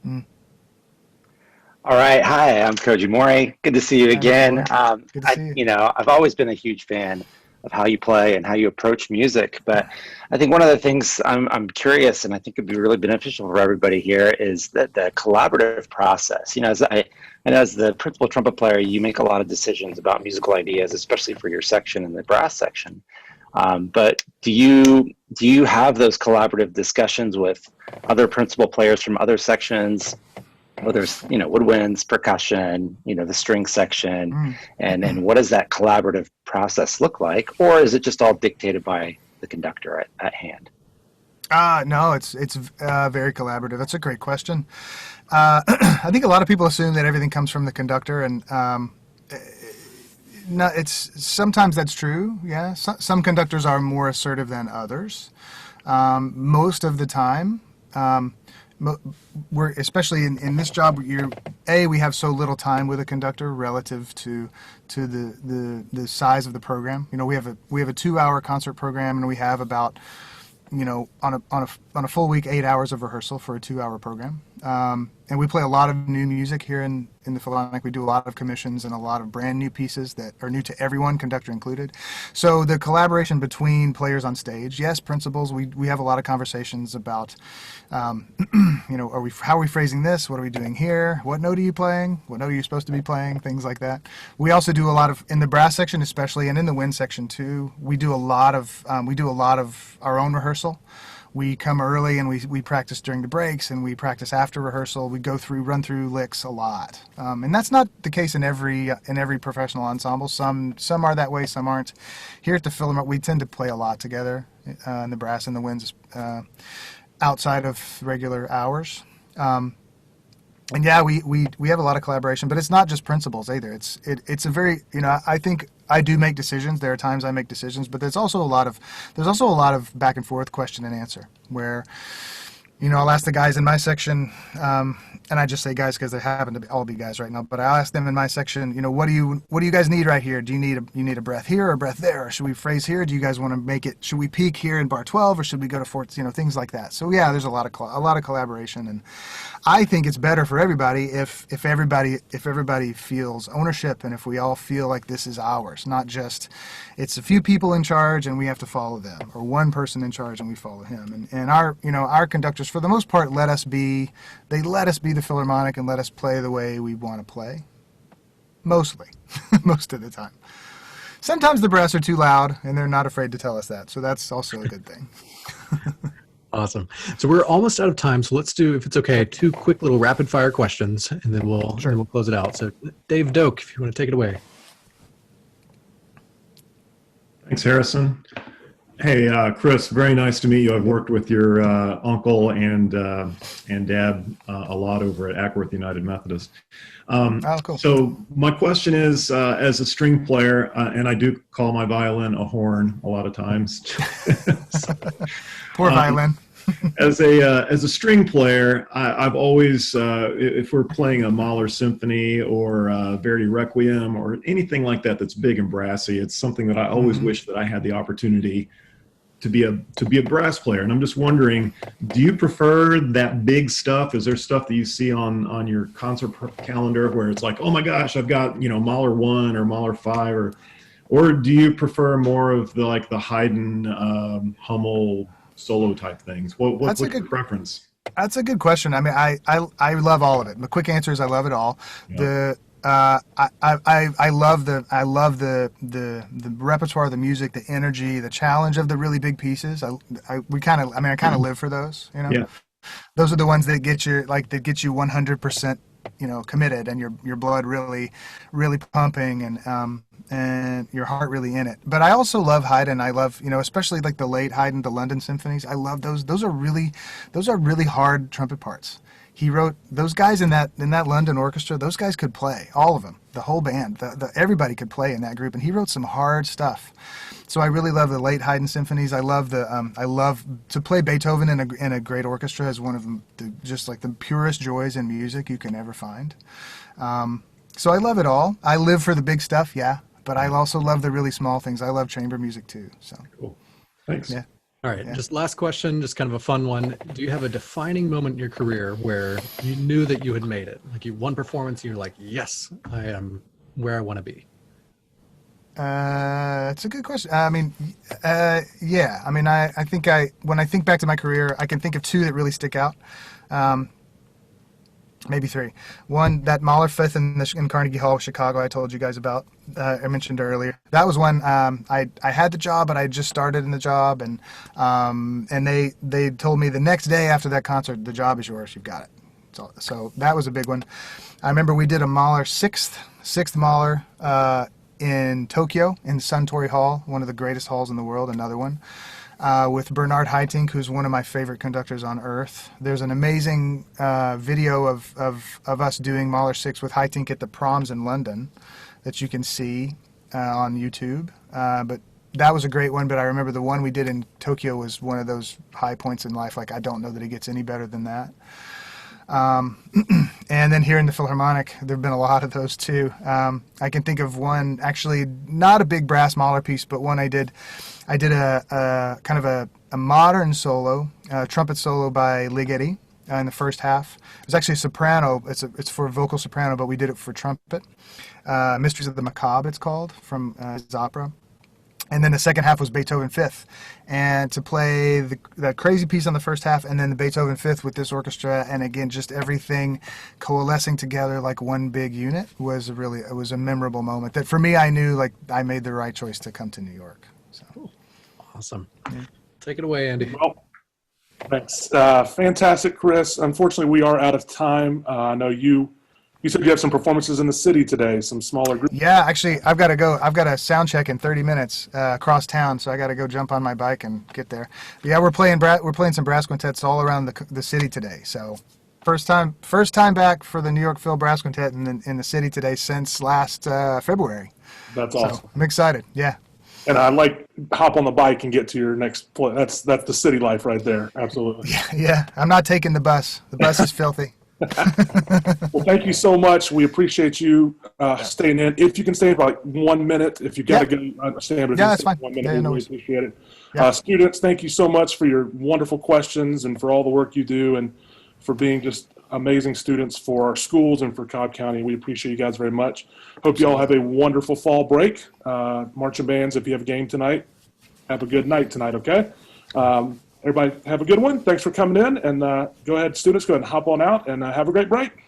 All right. Hi, I'm Koji Mori. Good to see you again. Good to see you. I've always been a huge fan of how you play and how you approach music. But I think one of the things I'm curious, and I think it'd be really beneficial for everybody here, is that the collaborative process. As as the principal trumpet player, you make a lot of decisions about musical ideas, especially for your section and the brass section. But do you have those collaborative discussions with other principal players from other sections? Whether it's woodwinds, percussion, the string section, and what does that collaborative process look like, or is it just all dictated by the conductor at hand? No, it's very collaborative. That's a great question. I think a lot of people assume that everything comes from the conductor, and no, sometimes that's true. Yeah, some conductors are more assertive than others. Most of the time. We're especially in this job. We have so little time with a conductor relative to the size of the program. We have a 2-hour concert program, and we have about on a full week 8 hours of rehearsal for a 2-hour program. And we play a lot of new music here in the Philharmonic. We do a lot of commissions and a lot of brand new pieces that are new to everyone, conductor included. So the collaboration between players on stage, yes, principals, we have a lot of conversations about, how are we phrasing this? What are we doing here? What note are you playing? What note are you supposed to be playing? Things like that. We also do a lot of, in the brass section especially, and in the wind section too, we do a lot of our own rehearsal. We come early and we practice during the breaks, and we practice after rehearsal. We run through licks a lot, and that's not the case in every professional ensemble. Some are that way, some aren't. Here at the Philharmonic, we tend to play a lot together in the brass and the winds outside of regular hours. And yeah, we have a lot of collaboration, but it's not just principals either. It's a very, I think I do make decisions. There are times I make decisions, but there's also a lot of back and forth, question and answer, where I'll ask the guys in my section, and I just say guys because they happen to all be guys right now, but I'll ask them in my section, what do you guys need right here? Do you need a breath here or a breath there? Or should we phrase here? Do you guys want to make it, should we peak here in bar 12 or should we go to fourth, things like that. So yeah, there's a lot of collaboration, and I think it's better for everybody if everybody feels ownership, and if we all feel like this is ours, not just it's a few people in charge and we have to follow them, or one person in charge and we follow him. And our conductors, for the most part, let us be the Philharmonic and let us play the way we want to play. Mostly, most of the time. Sometimes the brass are too loud and they're not afraid to tell us that. So that's also a good thing. Awesome. So we're almost out of time. So let's do, if it's okay, 2 quick little rapid fire questions, and then we'll close it out. So Dave Doak, if you want to take it away. Thanks, Harrison. Hey, Chris, very nice to meet you. I've worked with your uncle and dad a lot over at Ackworth United Methodist. Cool. So my question is, as a string player, and I do call my violin a horn a lot of times. Poor violin. As a string player, I've always, if we're playing a Mahler symphony or Verdi Requiem or anything like that that's big and brassy, it's something that I always wish that I had the opportunity to be a brass player. And I'm just wondering, do you prefer that big stuff? Is there stuff that you see on your concert calendar where it's like, oh my gosh, I've got Mahler 1 or Mahler 5, or do you prefer more of the Haydn, Hummel solo type things? What's your preference? That's a good question. I mean, I love all of it. The quick answer is I love it all. Yeah. I love the repertoire, the music, the energy, the challenge of the really big pieces. I kind of live for those. Yeah. Those are the ones that get you 100%, committed, and your blood really, really pumping, and your heart really in it. But I also love Haydn. I love, especially the late Haydn, the London symphonies. I love those. Those are really hard trumpet parts. He wrote those guys in that London orchestra. Those guys could play, all of them, the whole band. Everybody could play in that group, and he wrote some hard stuff. So I really love the late Haydn symphonies. I love to play Beethoven in a great orchestra is one of just like the purest joys in music you can ever find. So I love it all. I live for the big stuff, yeah, but I also love the really small things. I love chamber music too. So cool. Thanks. Yeah. All right, just last question, just kind of a fun one. Do you have a defining moment in your career where you knew that you had made it? Like you won performance and you're like, yes, I am where I want to be. That's a good question. I mean, yeah. I mean, I think when I think back to my career, I can think of two that really stick out. Maybe three. One, that Mahler Fifth in Carnegie Hall, Chicago, I told you guys about. I mentioned earlier. That was one. I had the job, but I just started in the job, and they told me the next day after that concert, the job is yours. You've got it. So that was a big one. I remember we did a Mahler sixth Mahler in Tokyo in Suntory Hall, one of the greatest halls in the world. Another one. With Bernard Haitink, who's one of my favorite conductors on earth. There's an amazing video of us doing Mahler 6 with Haitink at the Proms in London that you can see on YouTube. But that was a great one, but I remember the one we did in Tokyo was one of those high points in life. Like, I don't know that it gets any better than that. And then here in the Philharmonic, there have been a lot of those too. I can think of one, actually not a big brass Mahler piece, but one I did a kind of a modern solo, trumpet solo by Ligeti in the first half. It was actually a soprano. It's for vocal soprano, but we did it for trumpet. Mysteries of the Macabre, it's called, from his opera. And then the second half was Beethoven Fifth. And to play that crazy piece on the first half and then the Beethoven Fifth with this orchestra, and again, just everything coalescing together like one big unit was a memorable moment that for me, I knew like I made the right choice to come to New York. So. Awesome. Yeah. Take it away, Andy. Well, thanks. Fantastic, Chris. Unfortunately, we are out of time. I know you said you have some performances in the city today, some smaller groups. Yeah, actually, I've got to go. I've got a sound check in 30 minutes across town, so I got to go jump on my bike and get there. But yeah, we're playing some brass quintets all around the city today. So first time back for the New York Phil Brass Quintet in the city today since last February. That's awesome. So I'm excited. Yeah. And I like hop on the bike and get to your next place. That's the city life right there. Absolutely. Yeah. I'm not taking the bus. The bus is filthy. Well, thank you so much. We appreciate you staying in. If you can stay for like 1 minute, if you got to go, I understand. But that's fine. 1 minute, Yeah, we no really worries. appreciate it. Yeah. Students, thank you so much for your wonderful questions and for all the work you do and for being just amazing students for our schools and for Cobb County. We appreciate you guys very much. Hope you all have a wonderful fall break. Marching bands, if you have a game tonight, have a good night tonight, okay? Everybody have a good one. Thanks for coming in. And go ahead, students, go ahead and hop on out and have a great break.